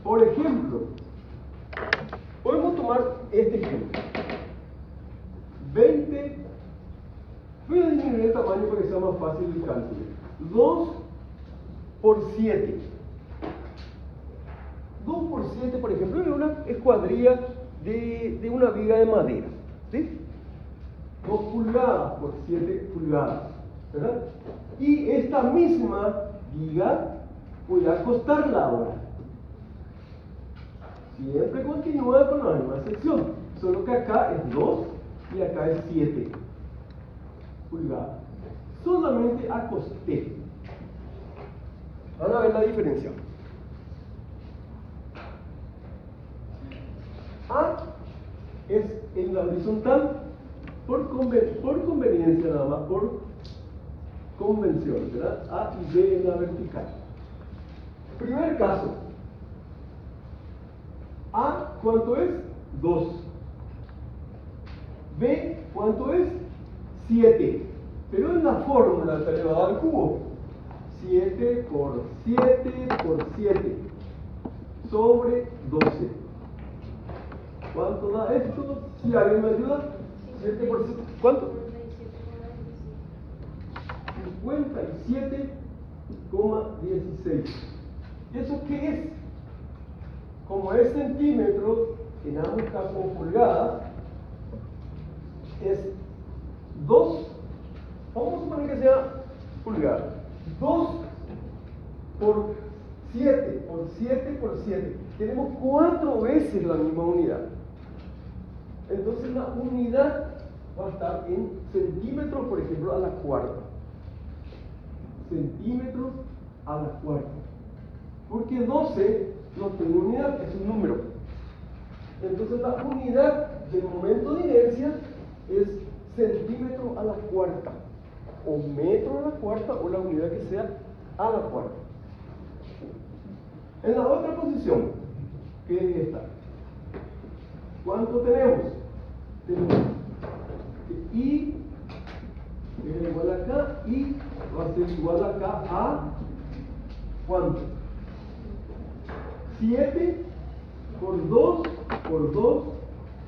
Por ejemplo, podemos tomar este ejemplo. 20, voy a disminuir el tamaño para que sea más fácil el cálculo. 2 por 7. 2 por 7, por ejemplo, es una escuadrilla de una viga de madera. ¿Sí? 2 pulgadas por 7 pulgadas. ¿Verdad? Y esta misma viga voy a acostarla ahora. Siempre continúa con la misma sección, solo que acá es 2 y acá es 7 pulgadas. Solamente acosté. Van a ver la diferencia. A es en la horizontal por conveniencia nada más, por convención, ¿verdad? A y B en la vertical. Primer caso. A, ¿cuánto es? 2. B, ¿cuánto es? 7. Pero en la fórmula está elevado al cubo. 7 por 7 por 7 sobre 12. ¿Cuánto da esto? Si alguien me ayuda. 7 por 7. ¿Cuánto? 57,16. ¿Eso qué es? Como es centímetros, en ambos casos pulgadas, es 2, vamos a suponer que sea pulgadas, 2 por 7, por 7, por 7. Tenemos 4 veces la misma unidad. Entonces la unidad va a estar en centímetros, por ejemplo, a la cuarta. Centímetros a la cuarta. Porque 12 no tiene unidad, es un número. Entonces la unidad del momento de inercia es centímetro a la cuarta, o metro a la cuarta, o la unidad que sea a la cuarta. En la otra posición, que es esta, ¿cuánto tenemos? Tenemos que I es igual acá, I va a ser igual acá a ¿cuánto? 7 por 2 por 2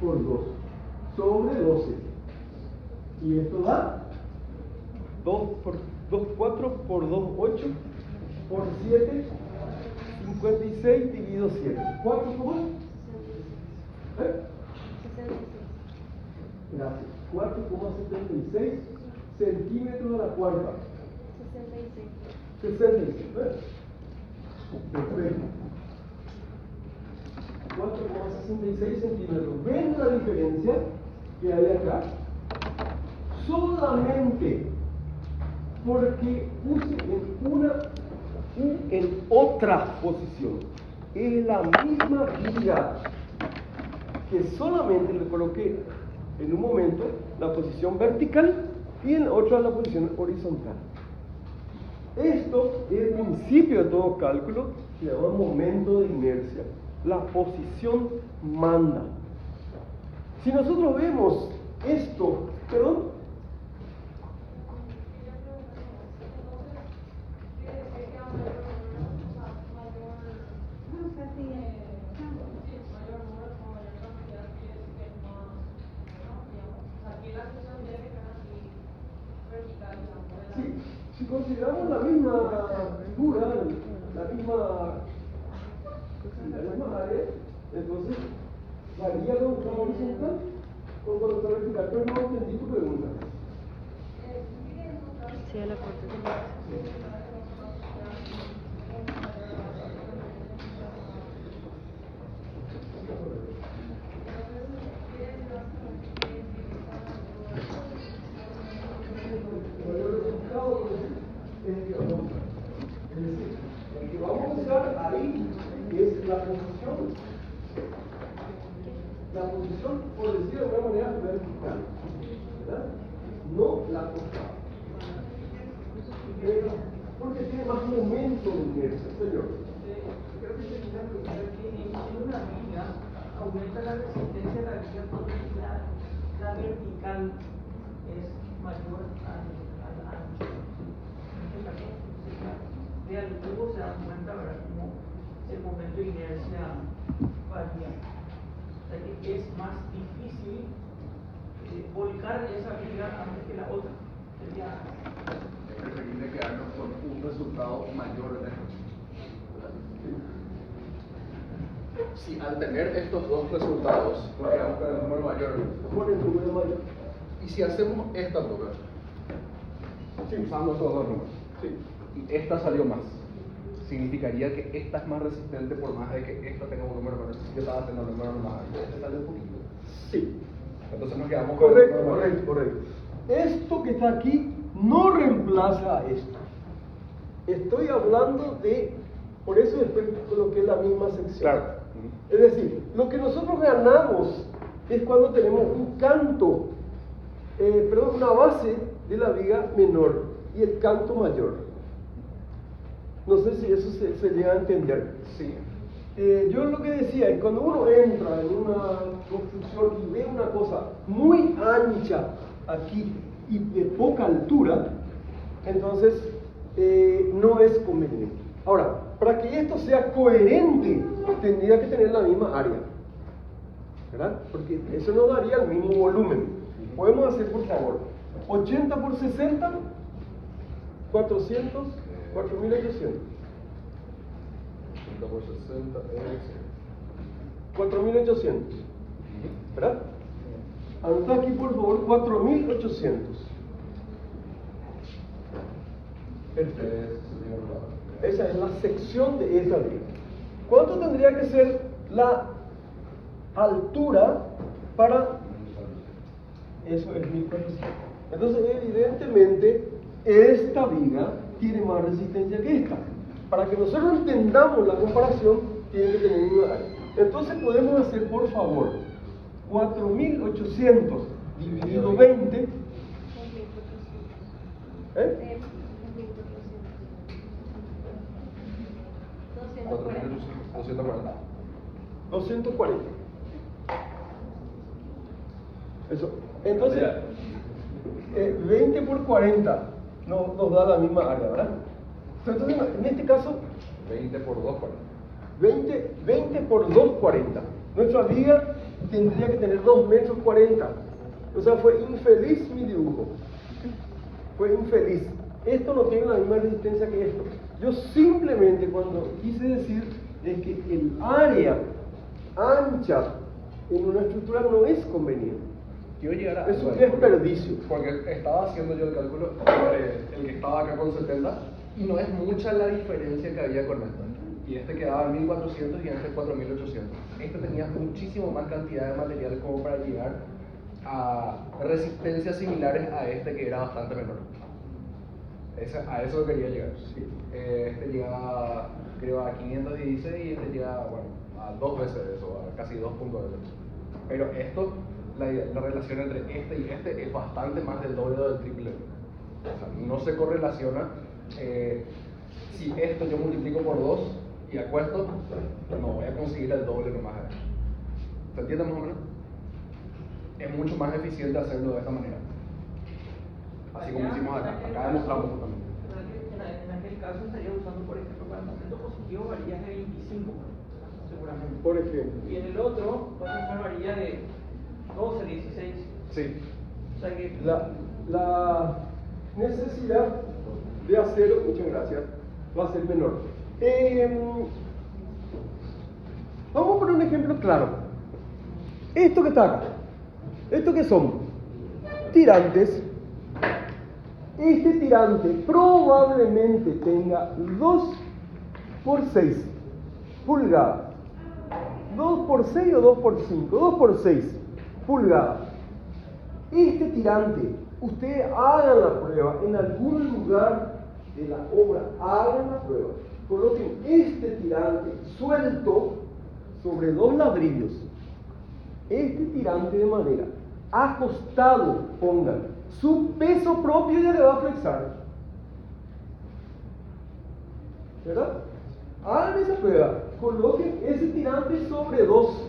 por 2 sobre 12. Y esto da 2 por 2, 4 por 2, 8 por 7, 56 dividido 7. ¿4 cómo es? 66. Gracias. 4,76 centímetros a la cuarta. 66. 66. Perfecto. 66 centímetros. ¿Ven la diferencia que hay acá? Solamente porque puse en otra posición. Es la misma viga que solamente le coloqué en un momento la posición vertical y en otra la posición horizontal. Esto es el principio de todo cálculo, se llama momento de inercia. La posición manda. Si nosotros vemos esto, perdón. Sí, si consideramos la misma figura, la misma área, entonces varía con la horizontal o con la vertical. Pero no entendí tu pregunta. Sí, a la parte El que vamos a usar ahí es la posición. La posición, por decirlo de alguna manera, vertical, ¿verdad? No la costada. Porque tiene más momento de inercia, señor. Creo que en una viga aumenta la resistencia de la viga porque la vertical es mayor al ancho. De al cubo se dan cuenta, ¿verdad?, cómo el momento de inercia varía. O sea que es más difícil volcar esa viga antes que la otra. Sería preferible quedarnos con un resultado mayor de eso. Si al tener estos dos resultados nos quedamos con el número mayor, Con el número mayor. y si hacemos esta prueba, usando estos dos números, y esta salió más, significaría que esta es más resistente por más de que esta tenga un número menor. Yo estaba haciendo un número más alto, este sale un poquito. Sí. Entonces nos quedamos con el número mayor. Correcto. Esto que está aquí no reemplaza a esto. Estoy hablando de, por eso después coloqué la misma sección. Claro. Es decir, lo que nosotros ganamos es cuando tenemos un canto, una base de la viga menor y el canto mayor. No sé si eso se llega a entender. Sí. Yo lo que decía es cuando uno entra en una construcción y ve una cosa muy ancha aquí y de poca altura, entonces no es conveniente. Ahora, para que esto sea coherente, tendría que tener la misma área, ¿verdad? Porque eso nos daría el mismo volumen. Podemos hacer, por favor, 80 por 60, 400, 4800. 80 por 60 es 4800, ¿verdad? Anota aquí, por favor, 4800. Perfecto. Esa es la sección de esa viga. ¿Cuánto tendría que ser la altura para eso? Es 1400. Entonces, evidentemente, esta viga tiene más resistencia que esta. Para que nosotros entendamos la comparación, tiene que tener una área. Entonces, podemos hacer, por favor, 4800 dividido 20. ¿Eh? 240. 240. Eso. Entonces, 20 por 40 nos da la misma área, ¿verdad? Entonces, en este caso, 20 por 240. 20 por 240. Nuestra viga tendría que tener 2 metros 40. O sea, fue infeliz mi dibujo. Fue infeliz. Esto no tiene la misma resistencia que esto. Yo simplemente cuando quise decir es que el área ancha en una estructura no es conveniente. Quiero llegar a Es un desperdicio. Porque estaba haciendo yo el cálculo sobre el que estaba acá con 70 y no es mucha la diferencia que había con esto. y este quedaba en 1400 y este 4800. Este tenía muchísimo más cantidad de material como para llegar a resistencias similares a este que era bastante menor. A eso quería llegar. Sí. Este llegaba, creo, a 516 y este llega, bueno, a 2 veces eso, a casi 2 puntos de eso. Pero esto, la relación entre este y este es bastante más del doble o del triple. O sea, no se correlaciona. Si esto yo multiplico por 2 y acuesto, no voy a conseguir el doble nomás. ¿Se entiende más o menos? Es mucho más eficiente hacerlo de esta manera. Así como hicimos acá. Acá demostramos justamente. En aquel caso estaría usando, por ejemplo, para el momento positivo varillas de 25, seguramente. Por ejemplo. Y en el otro vas a usar varillas de 12, 16. Sí. O sea que La necesidad de hacerlo, muchas gracias, va a ser menor. Vamos a poner un ejemplo claro. Esto que está acá, esto que son tirantes. Este tirante probablemente tenga 2 por 6 pulgadas. 2 por 6 o 2 por 5, 2 por 6 pulgadas. Este tirante, ustedes hagan la prueba en algún lugar de la obra, hagan la prueba. Coloquen este tirante suelto sobre 2 ladrillos. Este tirante de madera, acostado, pongan. Su peso propio ya le va a flexar. ¿Verdad? Hagan esa prueba. Coloquen ese tirante sobre 2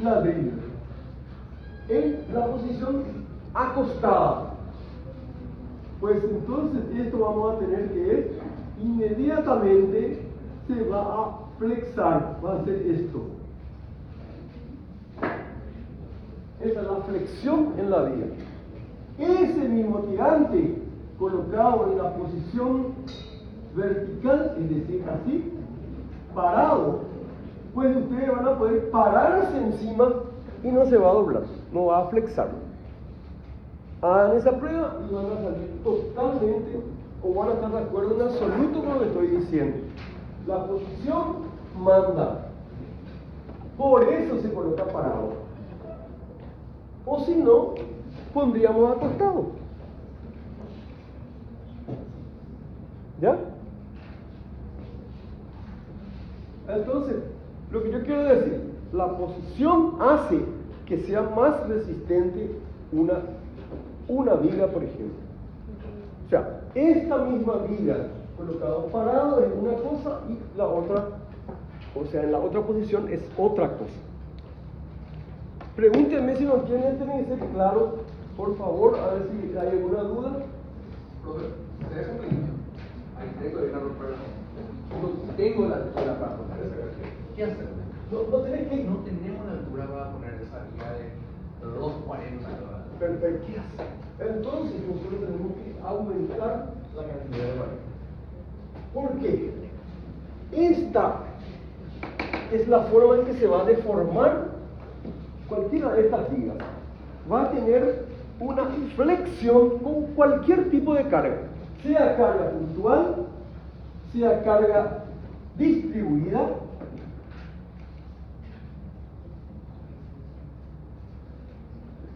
ladrillos. En la posición acostada. Pues entonces esto vamos a tener que inmediatamente se va a flexar. Va a hacer esto. Esa es la flexión en la viga. Ese mismo tirante colocado en la posición vertical, es decir, así, parado, pues ustedes van a poder pararse encima y no se va a doblar, no va a flexar. Hagan esa prueba y van a salir totalmente, o van a estar de acuerdo en absoluto con lo que estoy diciendo. La posición manda. Por eso se coloca parado. O si no, pondríamos acostado. ¿Ya? Entonces, lo que yo quiero decir, la posición hace que sea más resistente una viga, por ejemplo. O sea, esta misma viga colocada parado es una cosa y la otra, o sea, en la otra posición es otra cosa. Pregúntenme si no entienden, tiene que ser claro, por favor, a ver si hay alguna duda. Profe, ustedes son pequeños. Ahí tengo que ir a romper. No tengo la altura para poner esa versión. ¿Qué hacer? No tenés que... No tenemos la altura para poner esa guía de 240. Perfecto. ¿Qué hacer? Entonces nosotros tenemos que aumentar la cantidad de barra. ¿Por qué? Esta es la forma en que se va a deformar cualquiera de estas vigas. Va a tener una flexión con cualquier tipo de carga, sea carga puntual, sea carga distribuida.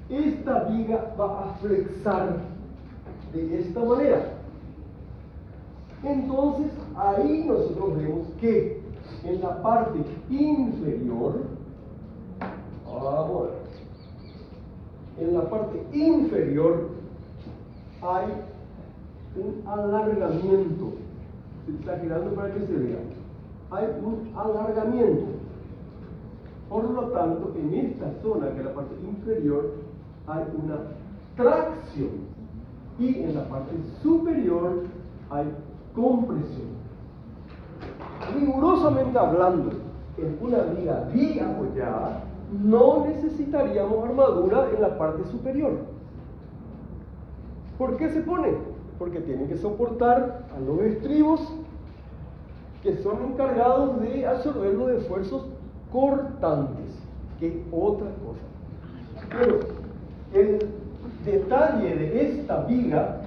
Esta viga va a flexar de esta manera. Entonces, ahí nosotros vemos que en la parte inferior, vamos a ver, en la parte inferior hay un alargamiento, exagerando para que se vea, hay un alargamiento. Por lo tanto, en esta zona, que es la parte inferior, hay una tracción y en la parte superior hay compresión. Rigurosamente hablando, en una viga bien apoyada, no necesitaríamos armadura en la parte superior. ¿Por qué se pone? Porque tienen que soportar a los estribos que son encargados de absorber los esfuerzos cortantes, que es otra cosa. Pero el detalle de esta viga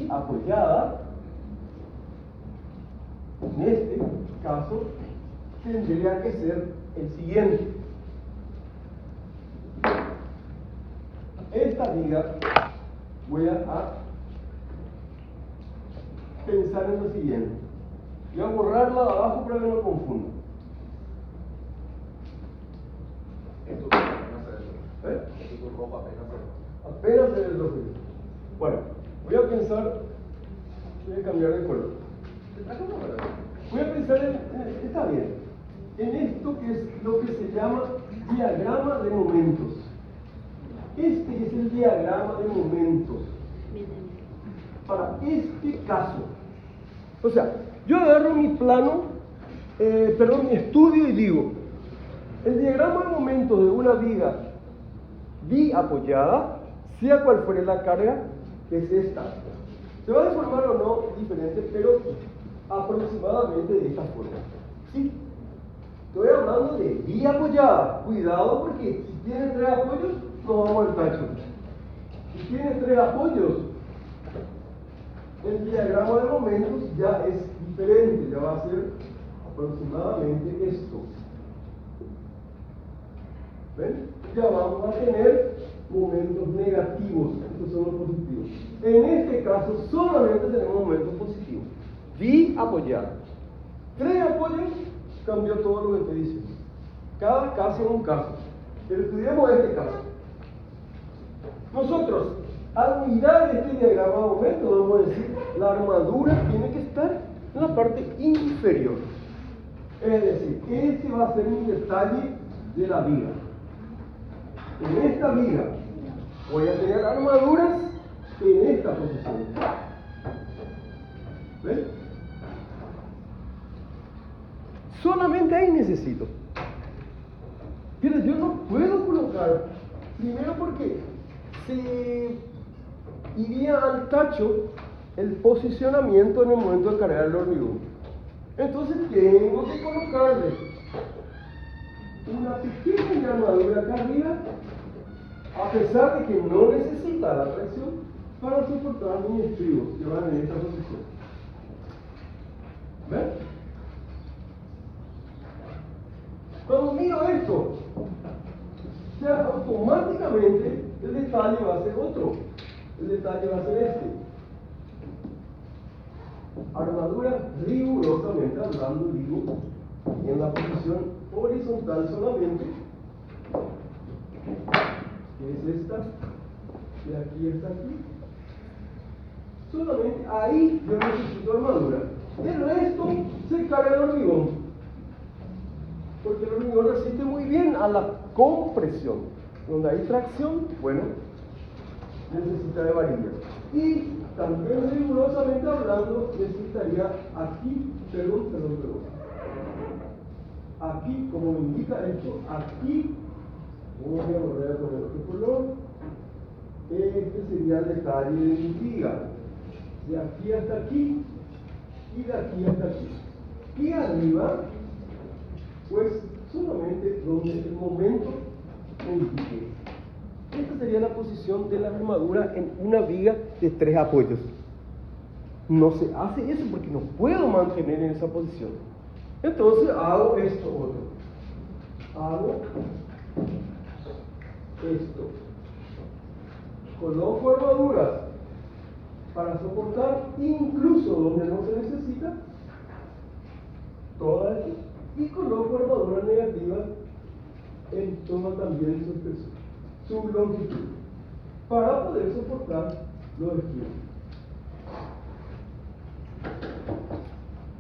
apoyada en este caso tendría que ser el siguiente. Esta viga, voy a pensar en lo siguiente. Voy a borrarla de abajo para que no confunda. Esto apenas se ve. Esto rojo apenas se ve. Apenas se ve el rojo. Bueno, voy a pensar, voy a cambiar de color. Voy a pensar está bien, en esto que es lo que se llama diagrama de momentos. Este es el diagrama de momentos para este caso. O sea, yo agarro mi plano, mi estudio y digo, el diagrama de momentos de una viga biapoyada, sea cual fuere la carga, es esta. Se va a deformar o no diferente, pero aproximadamente de esta forma. ¿Sí? Estoy hablando de biapoyada. Cuidado porque si tiene 3 apoyos, nos vamos al tacho. Si tiene 3 apoyos, el diagrama de momentos ya es diferente, ya va a ser aproximadamente esto. ¿Ven? Ya vamos a tener momentos negativos, estos son los positivos. En este caso solamente tenemos momentos positivos. Biapoyada. 3 apoyos, cambió todo lo que estoy diciendo. Cada caso es un caso. Pero estudiemos este caso. Nosotros, al mirar este diagrama de momentos, vamos a decir, la armadura tiene que estar en la parte inferior. Es decir, este va a ser un detalle de la viga. En esta viga voy a tener armaduras en esta posición. ¿Ven? Solamente ahí necesito. Pero yo no puedo colocar, primero porque se iría al tacho el posicionamiento en el momento de cargar el hormigón. Entonces tengo que colocarle una pequeña armadura acá arriba, a pesar de que no necesita la tracción para soportar mis estribos que van en esta posición. ¿Ven? Cuando miro esto, ya automáticamente el detalle va a ser otro. El detalle va a ser este. Armadura rigurosamente hablando, digo, en la posición horizontal solamente, que es esta, de aquí hasta aquí. Solamente ahí yo necesito armadura. El resto se carga el hormigón, porque el hormigón resiste muy bien a la compresión. Donde hay tracción, bueno, necesita de varillas. Y también rigurosamente hablando, necesitaría aquí, perdón. Aquí, como me indica esto, aquí, voy a volver a poner otro color. Este sería el detalle de mi viga. De aquí hasta aquí y de aquí hasta aquí. Y arriba, pues solamente donde el momento me indique. Esta sería la posición de la armadura en una viga de 3 apoyos. No se hace eso porque no puedo mantener en esa posición. Entonces hago esto otro. Hago esto. Coloco armaduras para soportar incluso donde no se necesita, toda aquí, y coloco armaduras negativas en toda también su espesor, su longitud, para poder soportar los estribos,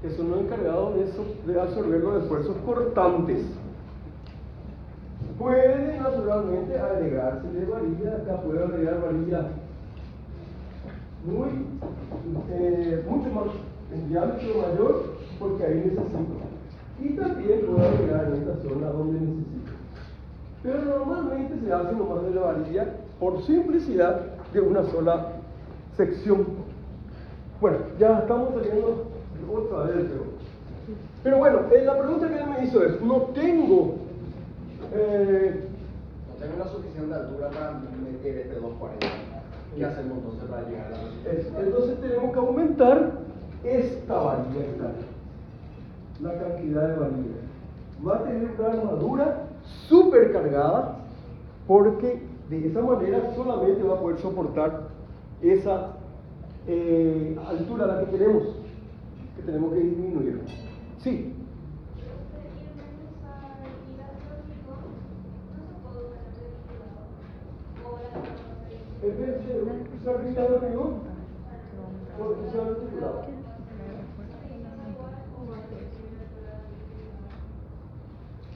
que son los encargados de absorber los esfuerzos cortantes. Puede naturalmente agregarse de varilla, acá puedo agregar varilla mucho más en diámetro mayor, porque ahí necesito. Y también puedo agregar en esta zona donde necesito. Pero normalmente se hace nomás de la varilla por simplicidad de una sola sección. Bueno, ya estamos saliendo otra vez, pero bueno, la pregunta que él me hizo es, no tengo la suficiente altura para meter este 240. ¿Qué hacemos entonces para llegar a la resistencia? Entonces tenemos que aumentar esta varilla que está aquí. la cantidad de valía. Va a tener una armadura súper cargada porque de esa manera solamente va a poder soportar esa altura a la que tenemos que disminuir. Sí. En vez de usar viga de hormigón, usar articulado.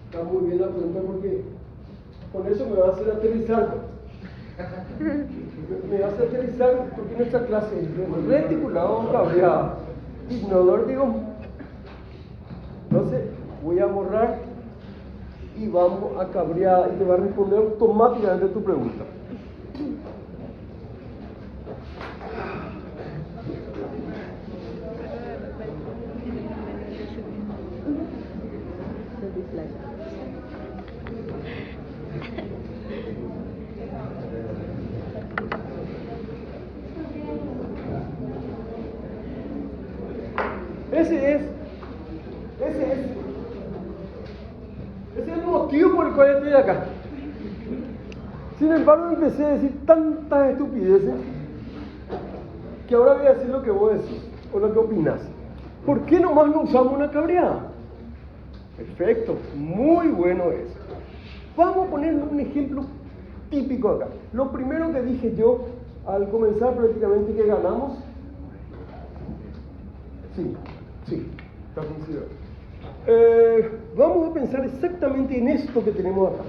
Está muy bien la pregunta porque con eso me va a hacer aterrizar. Me va a hacer aterrizar porque nuestra clase es reticulado, cableado, ignorador, digo. Entonces voy a borrar y vamos a cabrear y te va a responder automáticamente tu pregunta. Ese es el motivo por el cual estoy acá. Sin embargo, empecé a decir tantas estupideces que ahora voy a decir lo que vos decís o lo que opinás. ¿Por qué nomás no usamos una cabreada? Perfecto, muy bueno eso. Vamos a poner un ejemplo típico acá. Lo primero que dije yo al comenzar prácticamente que ganamos. Sí, está considerado. Vamos a pensar exactamente en esto que tenemos acá.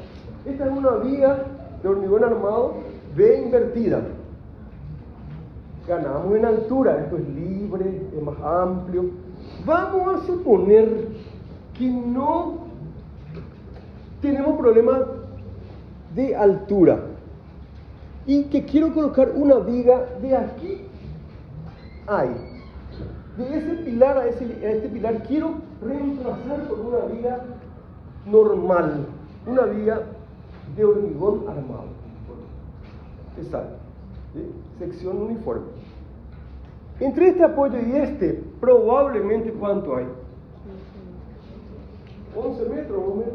Esta es una viga de hormigón armado B invertida. Ganamos en altura, esto es libre, es más amplio. Vamos a suponer que no tenemos problemas de altura y que quiero colocar una viga de aquí ahí. De ese pilar a este pilar quiero reemplazar por una viga normal, una viga de hormigón armado. Exacto. ¿Sí? Sección uniforme. Entre este apoyo y este, probablemente ¿cuánto hay? 11 metros más o menos.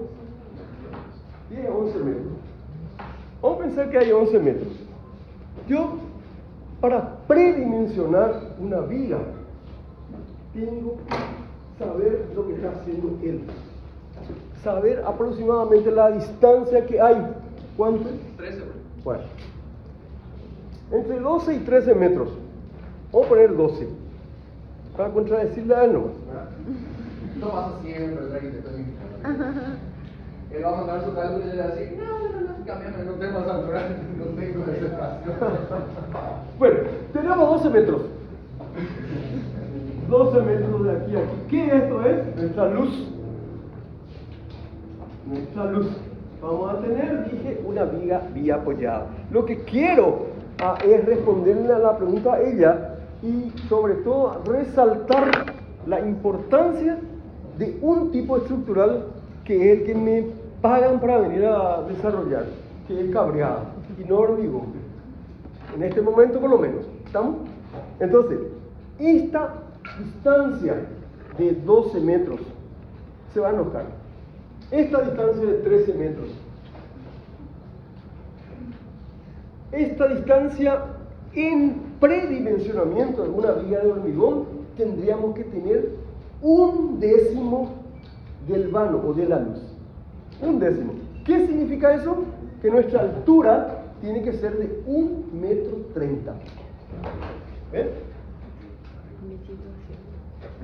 10 a 11 metros. Vamos a pensar que hay 11 metros. Yo, para predimensionar una viga, tengo que saber lo que está haciendo él. Saber aproximadamente la distancia que hay. ¿Cuánto? 13. Bueno. Entre 12 y 13 metros. Vamos a poner 12. Para contradecirle a él nomás. No pasa siempre, él va a mandar su cálculo y le va a decir, no, cámbiame, no tengo más altura, no tengo ese espacio. Bueno, tenemos 12 metros. 12 metros de aquí a aquí. ¿Qué esto es? Nuestra luz. Nuestra luz. Vamos a tener, dije, una viga apoyada. Lo que quiero es responderle a la pregunta a ella y sobre todo resaltar la importancia de un tipo estructural que es el que me pagan para venir a desarrollar, que es cabreada y no hormigón. En este momento por lo menos. ¿Estamos? Entonces, esta distancia de 12 metros se va a enojar. Esta distancia de 13 metros. Esta distancia en predimensionamiento de una viga de hormigón tendríamos que tener 1/10 del vano o de la luz. 1/10. ¿Qué significa eso? Que nuestra altura tiene que ser de 1,30 m. ¿Ven?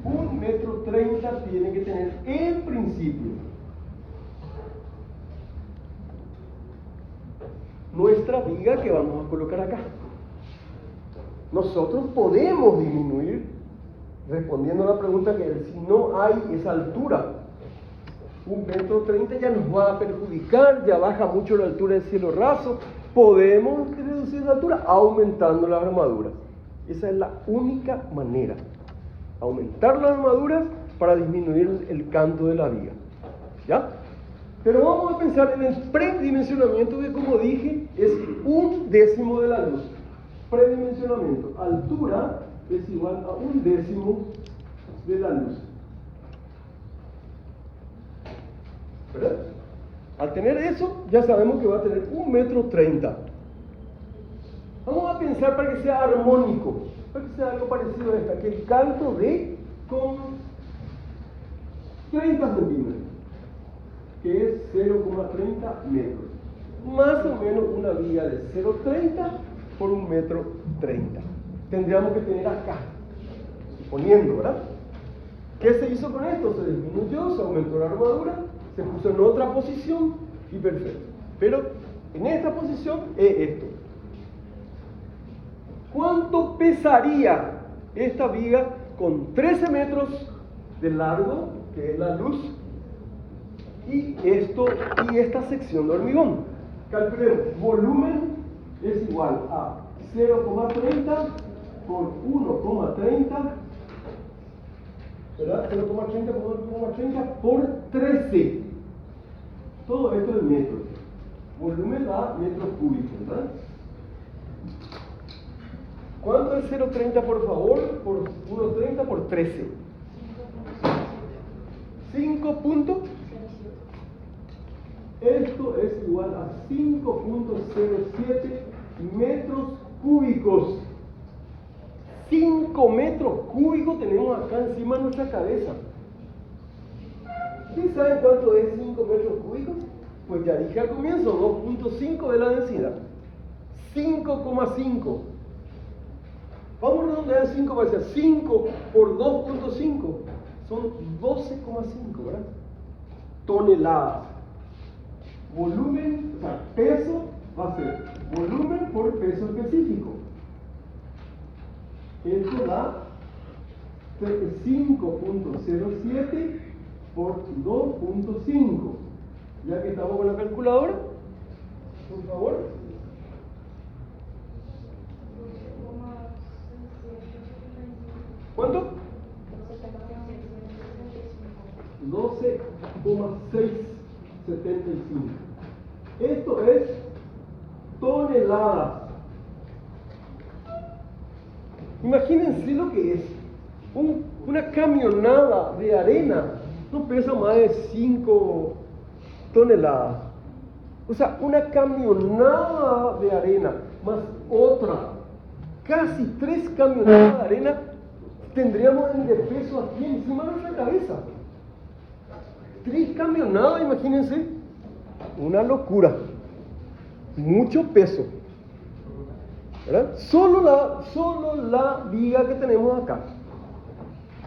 1,30 m tiene que tener en principio. Nuestra viga que vamos a colocar acá. Nosotros podemos disminuir, respondiendo a la pregunta que si no hay esa altura, 1,30 m ya nos va a perjudicar, ya baja mucho la altura del cielo raso, podemos reducir la altura aumentando las armaduras. Esa es la única manera, aumentar las armaduras para disminuir el canto de la viga. ¿Ya? Pero vamos a pensar en el predimensionamiento que, como dije, es 1/10 de la luz. Predimensionamiento. Altura es igual a 1/10 de la luz. ¿verdad? Al tener eso, ya sabemos que va a tener 1,30 m. Vamos a pensar para que sea armónico, para que sea algo parecido a esta, que el canto dé con 30 centímetros, que es 0,30 metros. Más o menos una viga de 0,30 por 1,30 m. Tendríamos que tener acá, suponiendo, ¿verdad? ¿Qué se hizo con esto? Se disminuyó, se aumentó la armadura, se puso en otra posición y perfecto. Pero en esta posición es esto. ¿Cuánto pesaría esta viga con 13 metros de largo, que es la luz, y esta sección de hormigón? Calculemos, volumen es igual a 0,30 por 1,30, ¿verdad? 0,30 por 1,30 por 13. Todo esto es metros. Volumen da metros cúbicos, ¿verdad? ¿Cuánto es 0,30 por favor? Por 1,30 por 13. 5 puntos. Esto es igual a 5,07 metros cúbicos. 5 metros cúbicos tenemos acá encima de nuestra cabeza. ¿Sí saben cuánto es 5 metros cúbicos? Pues ya dije al comienzo, 2,5 de la densidad. 5,5. Vamos a redondear el 5 para decir 5 por 2,5 son 12,5, ¿verdad? Toneladas. Volumen, o sea, peso va a ser volumen por peso específico. Esto da 5,07 por 2,5. Ya que estamos con la calculadora, por favor. ¿Cuánto? 12,675. Esto es toneladas. Imagínense lo que es. Una camionada de arena no pesa más de 5 toneladas. O sea, una camionada de arena más otra, casi 3 camionadas de arena tendríamos de peso aquí encima de nuestra cabeza. 3 camionadas, imagínense. Una locura. Mucho peso. ¿Verdad? Solo la viga que tenemos acá.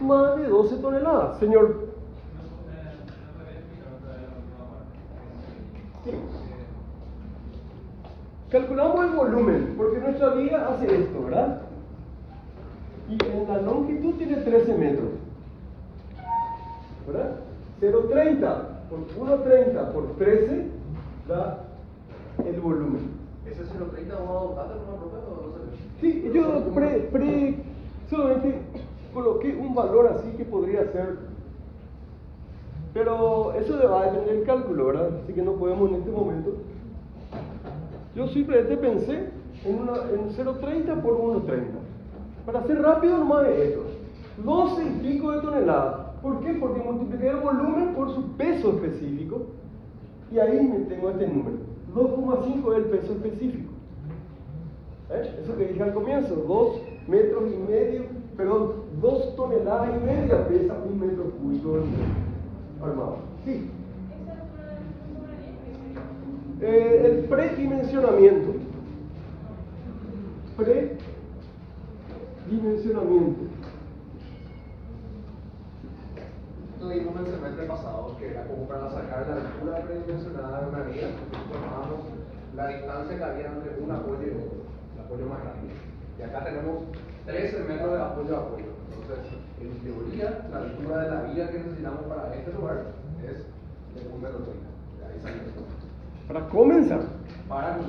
Más de 12 toneladas, señor. Sí. Calculamos el volumen, porque nuestra viga hace esto, ¿verdad? Y en la longitud tiene 13 metros. ¿Verdad? 0,30 por 1,30 por 13 da el volumen. ¿Ese 0,30 vamos a adoptar como profe o no sé? Sí, yo solamente coloqué un valor así que podría ser, pero eso va a depender del cálculo, ¿verdad? Así que no podemos en este momento. Yo simplemente pensé en 0,30 por 1,30. Para hacer rápido nomás es esto, 12 y pico de toneladas. ¿Por qué? Porque multipliqué el volumen por su peso específico y ahí me tengo este número. 2,5 es el peso específico. Eso que dije al comienzo, 2 metros y medio, perdón, 2 toneladas y media pesa 1 metro cúbico armado. Sí. El predimensionamiento. Predimensionamiento. Lo vimos el semestre pasado, que era como para sacar la altura predimensionada de una vía, tomábamos la distancia que había entre un apoyo y otro, el apoyo más grande. Y acá tenemos 13 metros de apoyo a apoyo. Entonces, en teoría, la altura de la vía que necesitamos para este lugar es de 1,30 m. De ahí salió esto. Para comenzar. Para mí.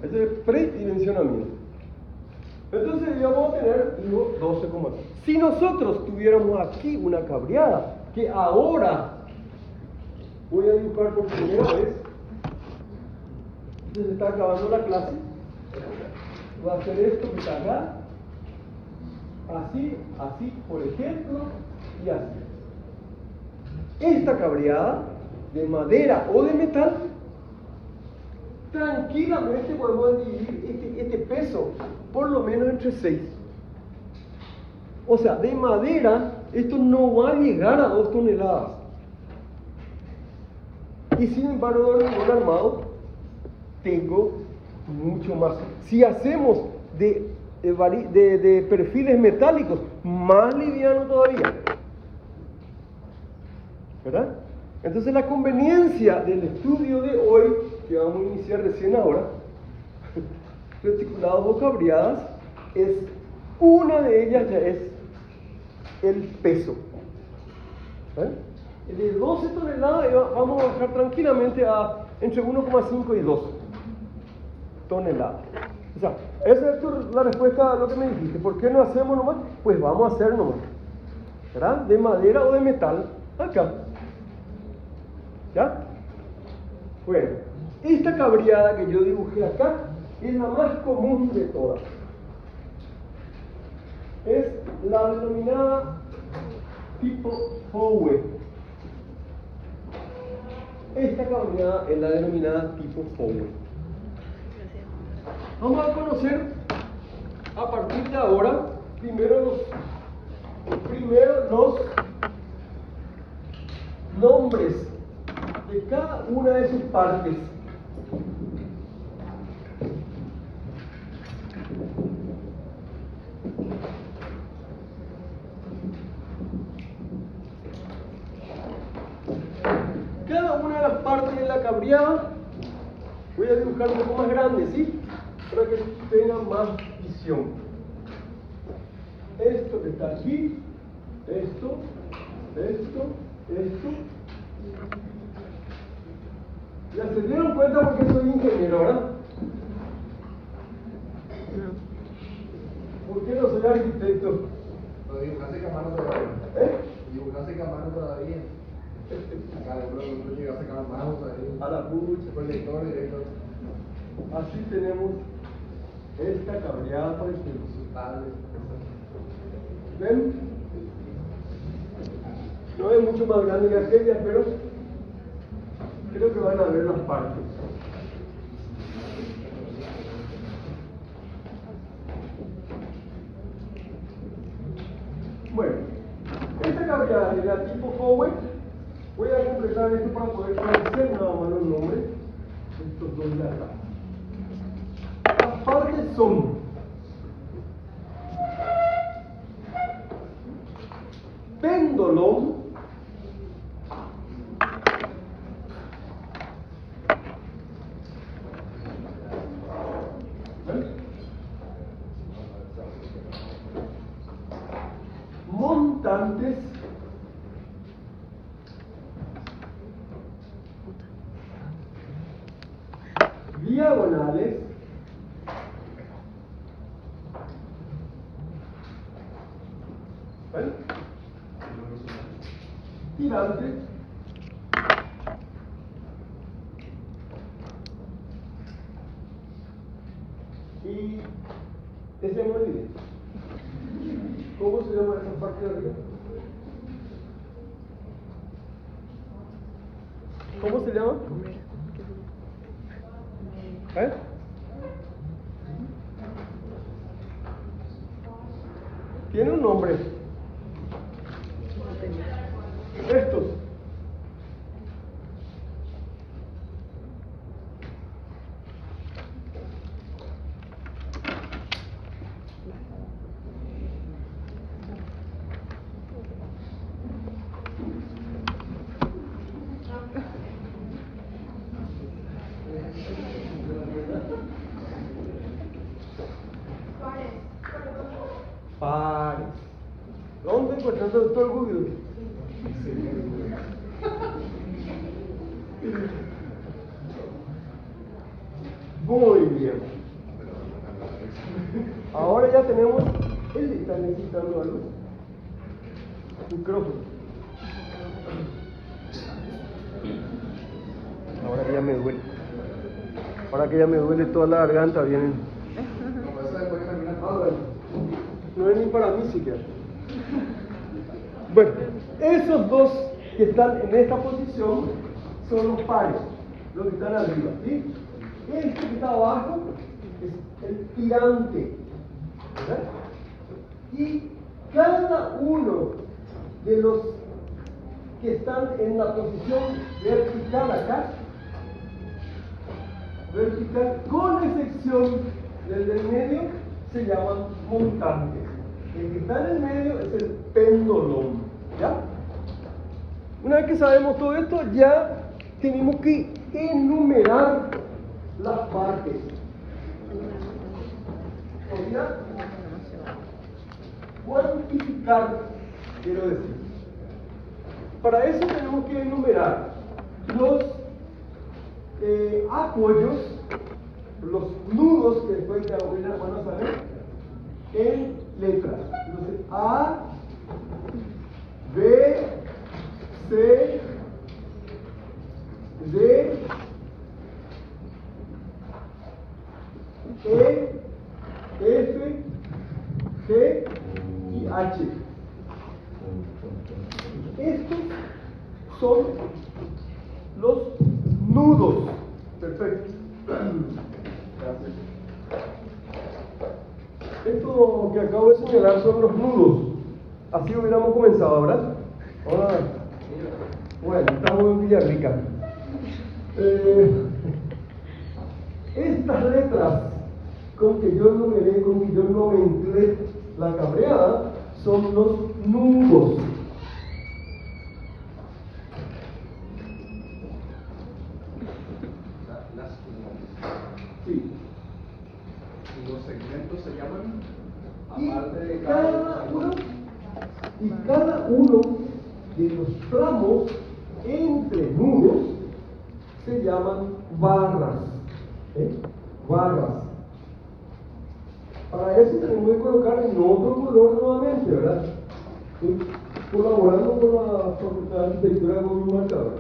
Ese es predimensionamiento. Entonces ya vamos a tener 12,5. Si nosotros tuviéramos aquí una cabreada, que ahora voy a dibujar por primera vez, se está acabando la clase, voy a hacer esto que está acá, así, por ejemplo, y así. Esta cabreada de madera o de metal, tranquilamente podemos dividir este peso por lo menos entre 6. O sea, de madera esto no va a llegar a 2 toneladas. Y sin embargo, de hormigón armado tengo mucho más. Si hacemos de perfiles metálicos, más liviano todavía. ¿Verdad? Entonces la conveniencia del estudio de hoy, que vamos a iniciar recién ahora, reticulados o cabreadas, es una de ellas ya es el peso. De 12 toneladas vamos a bajar tranquilamente a entre 1,5 y 2 toneladas. O sea, esa es la respuesta a lo que me dijiste. ¿Por qué no hacemos nomás? Pues vamos a hacer nomás. ¿Verdad? De madera o de metal, acá. ¿Ya? Bueno, esta cabreada que yo dibujé acá es la más común de todas. Es la denominada tipo Howe. Esta cabreada es la denominada tipo Howe. Vamos a conocer a partir de ahora primero los nombres de cada una de sus partes. Cada una de las partes de la cabreada voy a dibujar un poco más grande, ¿sí? Para que tengan más visión. Esto que está aquí, esto. Ya se dieron cuenta porque soy ingeniero, ¿verdad? ¿Por qué no soy arquitecto? Lo dibujaste que a mano todavía. Dibujaste que a mano todavía. Acá de pronto llegaste a sacar manos ahí. A la pucha. Proyector directo. Así tenemos esta cabreada, por ejemplo. ¿Ven? No es mucho más grande que aquella, pero creo que van a ver las partes. Bueno, esta cabreada de la tipo Howe, voy a completar esto para poder conocer nada más los nombres de estos dos de acá. Las partes son péndulo, montantes, diagonales, ¿ven? Tirantes, y ese no olvide. ¿Cómo se llama esa parte de arriba? ¿Cómo se llama? ¿Eh? Tiene un nombre. Estos. Pares. ¿Dónde encuentras el doctor Google? Muy bien. Ahora ya tenemos. Él está necesitando algo. Micrófono. Ahora que ya me duele. Ahora que ya me duele toda la garganta, vienen. No es ni para mí siquiera. Bueno, esos dos que están en esta posición son los pares, los que están arriba, ¿sí? Este que está abajo es el tirante, ¿verdad? Y cada uno de los que están en la posición vertical acá, vertical, con excepción del medio, se llaman montantes. El que está en el medio es el pendolón, ¿ya? Una vez que sabemos todo esto, ya tenemos que enumerar las partes. O sea, cuantificar, quiero decir. Para eso tenemos que enumerar los apoyos, los nudos que después ya van a saber en letras. Entonces, A, B, C, D, E, F, G y H. Estos son los nudos. Perfecto. Gracias. Esto que acabo de señalar son los nudos. Así hubiéramos comenzado, ¿verdad? Ahora, bueno, estamos en Villarrica. Estas letras con que yo enumeré, con que yo nomenclé la cabreada, son los nudos. Sí. Y los segmentos se llaman, Y aparte de cada uno de los tramos entre nudos se llaman barras. Barras. Para eso tenemos que colocar en otro color nuevamente, ¿verdad? Colaborando con la Facultad de Arquitectura con un marcador.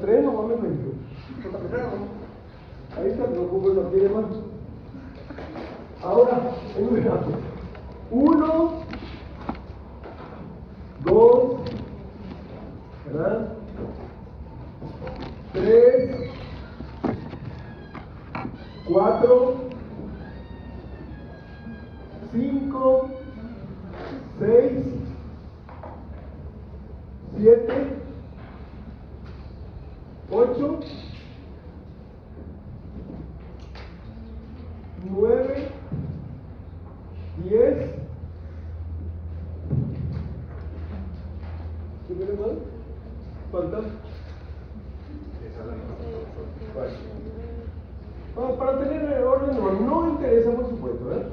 3 nomás me faltó. Ahí está, no tiene más. Ahora, enumeramos. 1, 2, ¿verdad? 3, 4, 5, 6, 7, 8, 9, 10. ¿Qué viene mal? ¿Cuántas? Bueno, para tener el orden no interesa, por supuesto, ¿verdad?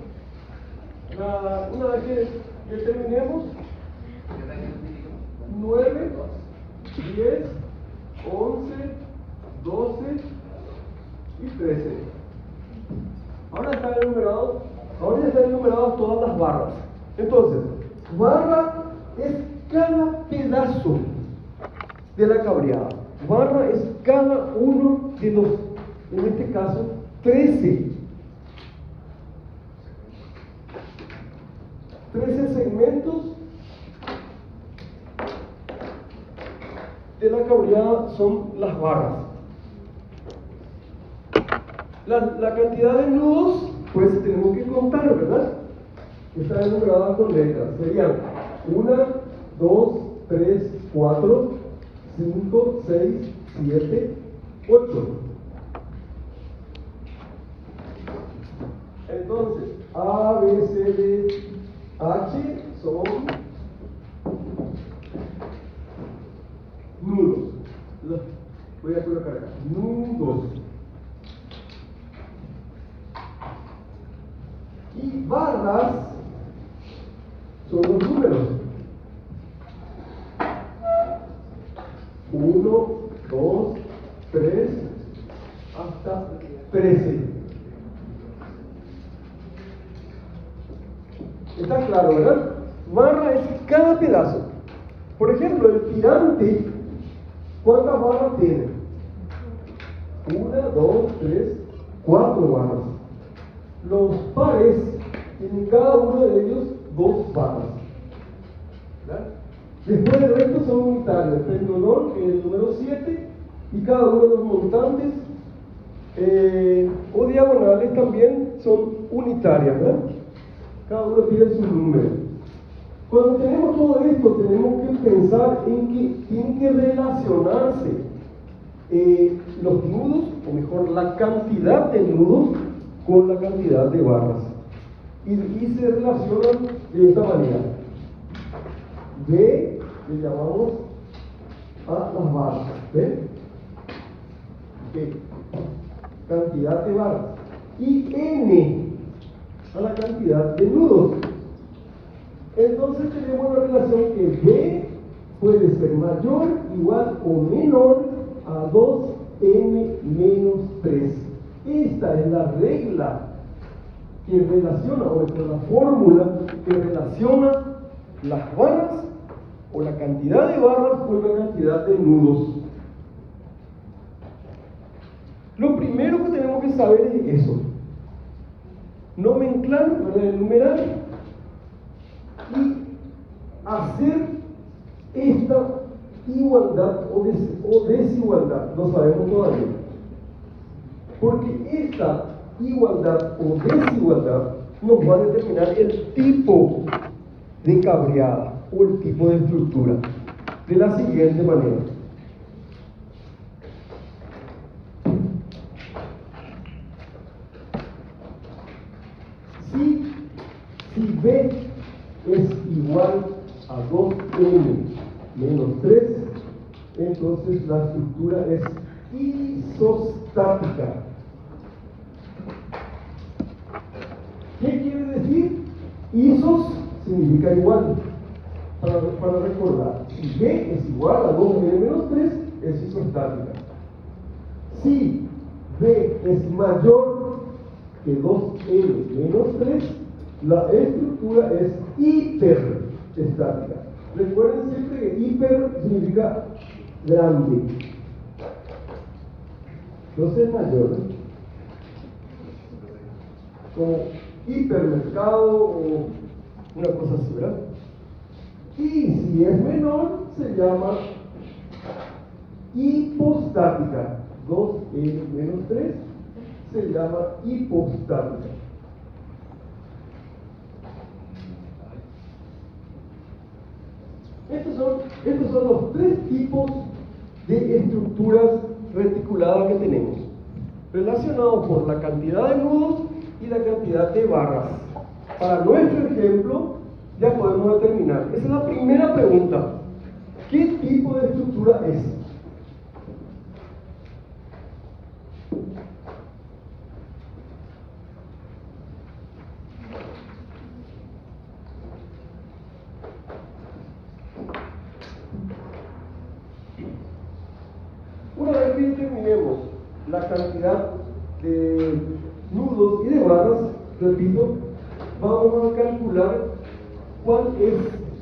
Una vez que terminemos, 9, 10, 11, 12 y 13. Ahora ya están enumeradas todas las barras. Entonces, barra es cada pedazo de la cabreada. Barra es cada uno de los, en este caso, 13 segmentos de la cabreada son las barras. La cantidad de nudos, pues tenemos que contar, ¿verdad? Está enumerada con letras. Serían 1, 2, 3, 4, 5, 6, 7, 8. Entonces, A, B, C, D, H son nudos. Voy a colocar acá. Nudos. Y barras son los números. 1, 2, 3, hasta 13. Está claro, ¿verdad? Barra es cada pedazo. Por ejemplo, el tirante, ¿cuántas barras tiene? 1, 2, 3, 4 barras. Los pares tienen cada uno de ellos 2 barras. ¿Verdad? Después el resto son unitarios. El pendolón, el número 7, y cada uno de los montantes o diagonales también son unitarias, ¿verdad? Cada uno tiene su número. Cuando tenemos todo esto, tenemos que pensar en que tienen que relacionarse los nudos, o mejor, la cantidad de nudos con la cantidad de barras. Y se relacionan de esta manera. B le llamamos a las barras, ¿ven? B, cantidad de barras. Y N a la cantidad de nudos. Entonces tenemos una relación que B puede ser mayor, igual o menor a 2n menos 3. Esta es la regla que relaciona, o es la fórmula que relaciona las barras o la cantidad de barras con la cantidad de nudos. Lo primero que tenemos que saber es eso: nomenclar, enumerar y hacer esta igualdad o desigualdad. No sabemos todavía, porque esta igualdad o desigualdad nos va a determinar el tipo de cabreada o el tipo de estructura de la siguiente manera. Si B es igual a 2n menos 3, entonces la estructura es isostática. ¿Qué quiere decir? Isos significa igual. Para recordar, si B es igual a 2n menos 3, es isostática. Si B es mayor que 2n menos 3, la estructura es hiperestática. Recuerden siempre que hiper significa grande. Entonces mayor, como hipermercado o una cosa así, ¿verdad? Y si es menor, se llama hipostática. 2n menos 3 se llama hipostática. Estos son los tres tipos de estructuras reticuladas que tenemos, relacionados por la cantidad de nudos y la cantidad de barras. Para nuestro ejemplo, ya podemos determinar. Esa es la primera pregunta. ¿Qué tipo de estructura es? Una vez que determinemos la cantidad de nudos y de barras, repito, vamos a calcular cuál es,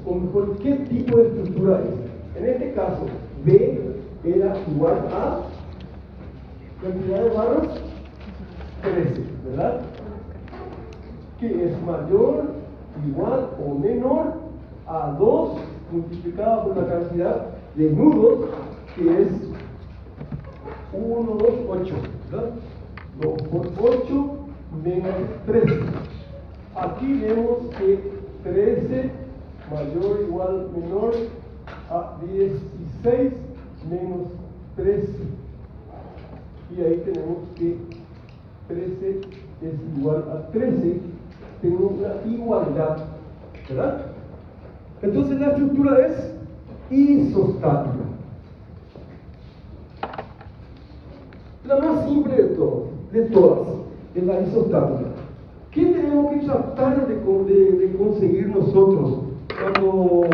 o mejor, qué tipo de estructura es. En este caso, B era igual a cantidad de barras 13, ¿verdad? Que es mayor, igual o menor a 2 multiplicado por la cantidad de nudos, que es 1, 2, 8, ¿verdad? 2 por 8 menos 13. Aquí vemos que 13 mayor, igual, menor a 16 menos 13. Y ahí tenemos que 13 es igual a 13. Tenemos una igualdad, ¿verdad? Entonces la estructura es isostática. La más simple de todas es la isostática. ¿Qué tenemos que tratar de conseguir nosotros cuando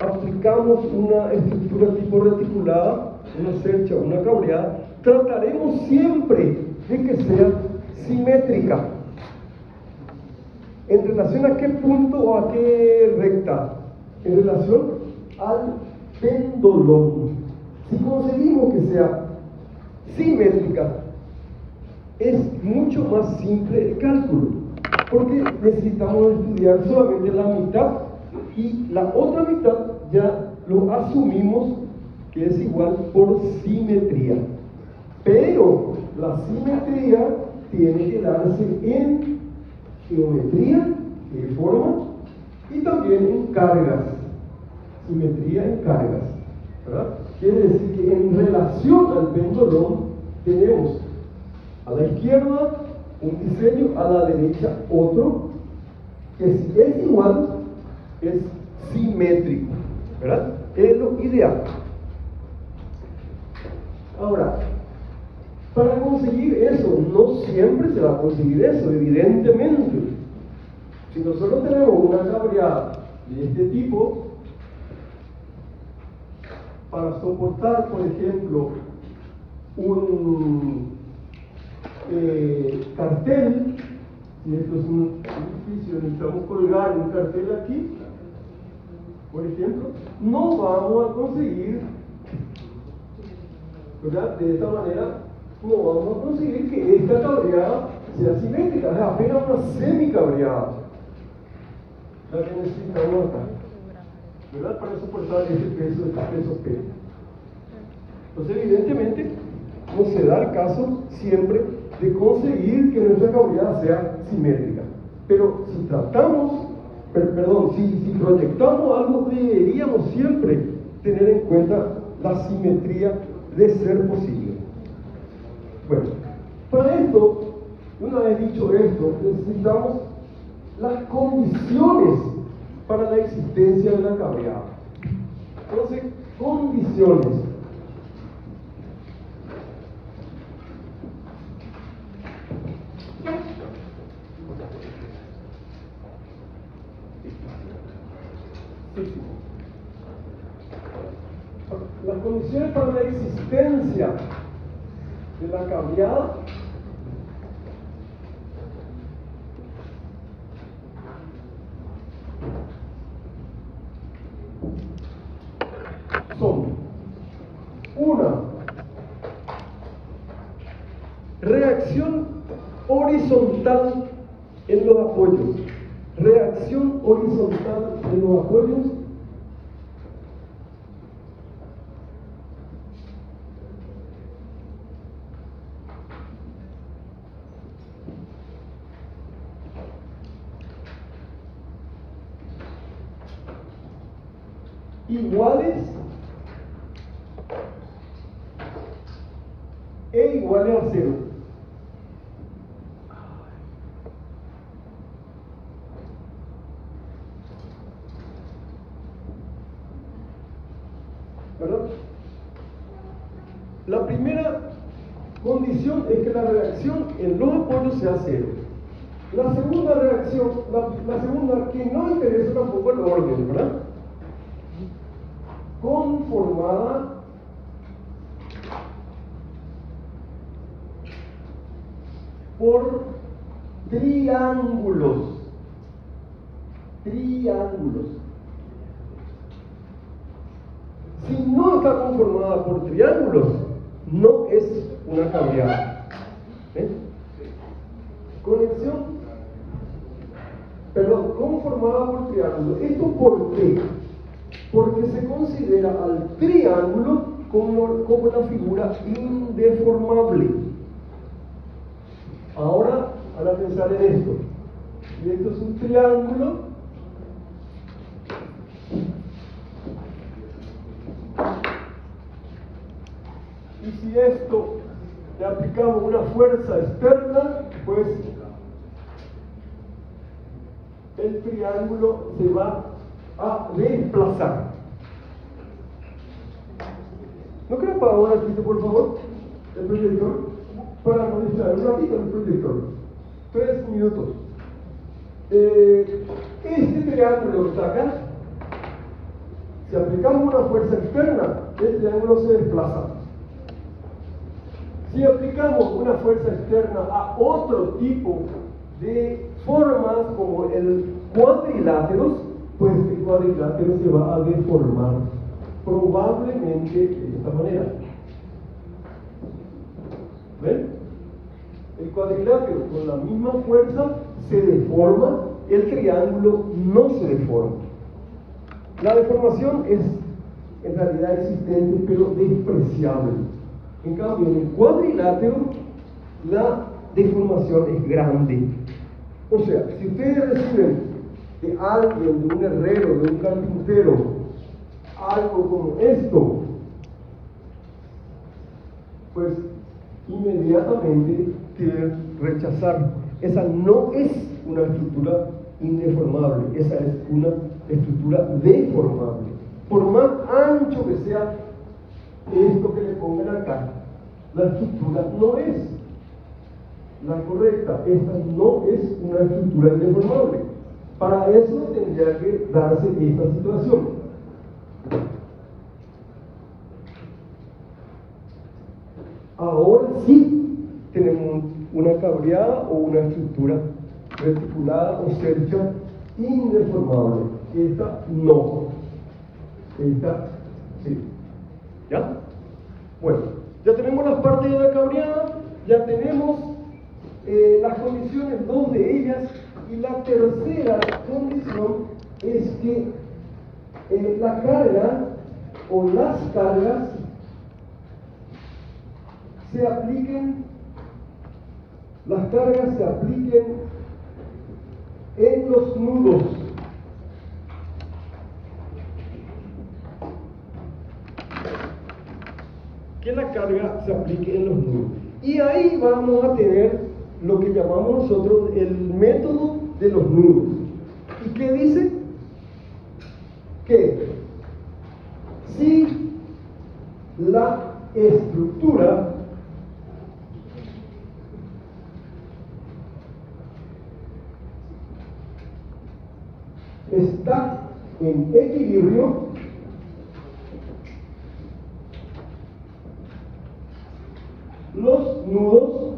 aplicamos una estructura tipo reticulada, una cercha, una cableada? Trataremos siempre de que sea simétrica. ¿En relación a qué punto o a qué recta? En relación al pendolón. Si conseguimos que sea simétrica, es mucho más simple el cálculo, porque necesitamos estudiar solamente la mitad y la otra mitad ya lo asumimos que es igual por simetría. Pero la simetría tiene que darse en geometría, que es forma, y también en cargas. Simetría en cargas, ¿verdad? Quiere decir que en relación al pendulum tenemos a la izquierda un diseño, a la derecha otro, que si es igual, es simétrico, ¿verdad? Es lo ideal. Ahora, para conseguir eso, no siempre se va a conseguir eso, evidentemente. Si nosotros tenemos una cabreada de este tipo, para soportar, por ejemplo, un cartel, si esto es un edificio, necesitamos colgar un cartel aquí, por ejemplo, no vamos a conseguir, ¿verdad? De esta manera, no vamos a conseguir que esta cabreada sea simétrica, es apenas una semicabreada la que necesitamos acá, ¿verdad? Para soportar ese peso P. Entonces, evidentemente, no se da el caso siempre de conseguir que nuestra cabreada sea simétrica. Pero si tratamos, si proyectamos algo, deberíamos siempre tener en cuenta la simetría de ser posible. Bueno, para esto, una vez dicho esto, necesitamos las condiciones para la existencia de la cabreada. Entonces, condiciones. Las condiciones para la existencia de la cabreada son: una, reacción horizontal en los apoyos. Reacción horizontal en los apoyos. Iguales e iguales a cero. ¿Verdad? La primera condición es que la reacción en los apoyos sea cero. La segunda reacción, la segunda que no interesa tampoco el orden, ¿verdad? Conformada por triángulos. Si no está conformada por triángulos, no es una cabreada. Conformada por triángulos. ¿Esto por qué? Porque se considera al triángulo como una figura indeformable. Ahora, van a pensar en esto. Si esto es un triángulo, y si esto le aplicamos una fuerza externa, pues el triángulo se va a desplazar. ¿No creo para un ratito, por favor, el proyector? Para mostrar un ratito el proyector. 3 minutos. Este triángulo que está acá, si aplicamos una fuerza externa, el triángulo se desplaza. Si aplicamos una fuerza externa a otro tipo de formas, como el cuadrilátero, pues el cuadrilátero se va a deformar, probablemente de esta manera. ¿Ven? El cuadrilátero con la misma fuerza se deforma, el triángulo no se deforma. La deformación es en realidad existente, pero despreciable. En cambio, en el cuadrilátero, la deformación es grande. O sea, si ustedes reciben de alguien, de un herrero, de un carpintero, algo como esto, pues inmediatamente quieren rechazar. Esa no es una estructura indeformable, esa es una estructura deformable. Por más ancho que sea esto que le pongan acá, la estructura no es la correcta. Esta no es una estructura indeformable. Para eso tendría que darse esta situación. Ahora sí tenemos una cabreada o una estructura reticulada o cercha indeformable. Esta no. Esta sí. ¿Ya? Bueno, ya tenemos las partes de la cabreada, ya tenemos las condiciones, dos de ellas, y la tercera condición es que la carga o las cargas se apliquen en los nudos. Que la carga se aplique en los nudos. Y ahí vamos a tener lo que llamamos nosotros el método de los nudos. ¿Y qué dice? Que si la estructura está en equilibrio, los nudos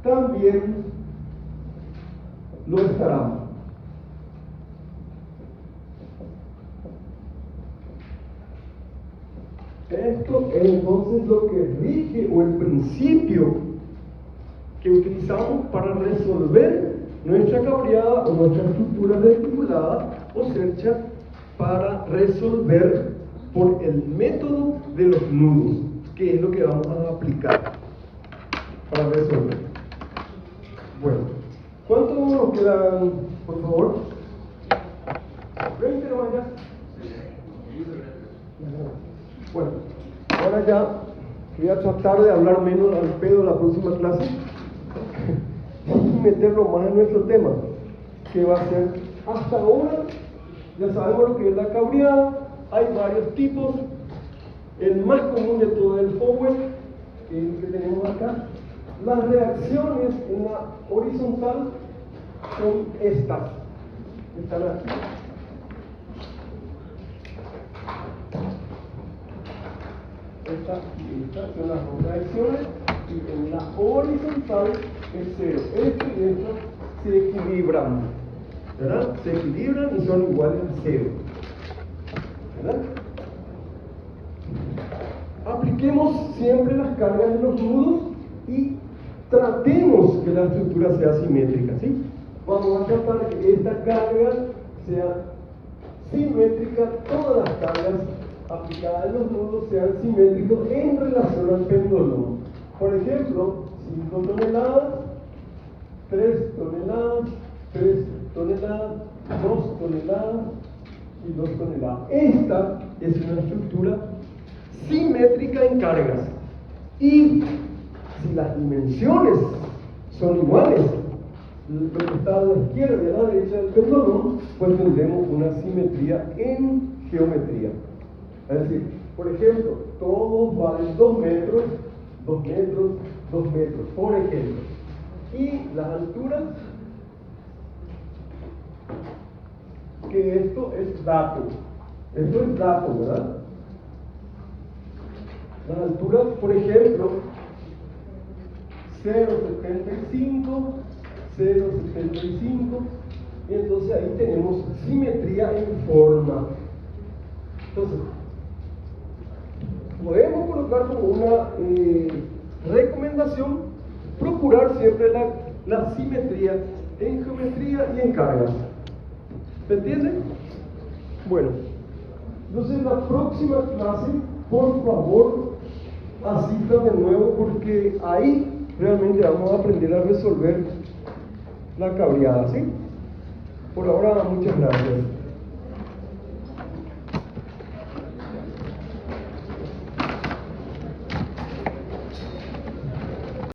también lo estarán. Esto es entonces lo que rige o el principio que utilizamos para resolver nuestra cabreada o nuestra estructura reticulada o cercha, para resolver por el método de los nudos, que es lo que vamos a aplicar para resolver. Bueno, ¿cuánto nos quedan, por favor? 20 nomás ya. Bueno, ahora ya voy a tratar de hablar menos al pedo la próxima clase y meterlo más en nuestro tema, que va a ser, hasta ahora ya sabemos lo que es la cabreada. Hay varios tipos. El más común de todo es el power, que es el que tenemos acá. Las reacciones en la horizontal son estas, están aquí. Estas son las dos reacciones, y en la horizontal es cero. Esto y esto se equilibran, ¿verdad? Se equilibran y son iguales a cero, ¿verdad? Apliquemos siempre las cargas en los nudos y tratemos que la estructura sea simétrica, ¿sí? Vamos a tratar que esta carga sea simétrica, todas las cargas aplicadas en los nudos sean simétricos en relación al péndulo. Por ejemplo, 5 toneladas, 3 toneladas, 3 toneladas, 2 toneladas y 2 toneladas. Esta es una estructura simétrica en cargas. Y si las dimensiones son iguales, lo que está a la izquierda y a la derecha del péndulo, pues tendremos una simetría en geometría. Es decir, por ejemplo, todos valen 2 metros, 2 metros, 2 metros, por ejemplo. Y las alturas, que esto es dato. Esto es dato, ¿verdad? Las alturas, por ejemplo, 0,75, 0,75, y entonces ahí tenemos simetría en forma. Entonces, podemos colocar como una recomendación procurar siempre la simetría en geometría y en cargas. ¿Se entiende? Bueno, entonces en la próxima clase, por favor, asista de nuevo porque ahí realmente vamos a aprender a resolver la cabreada, ¿sí? Por ahora, muchas gracias.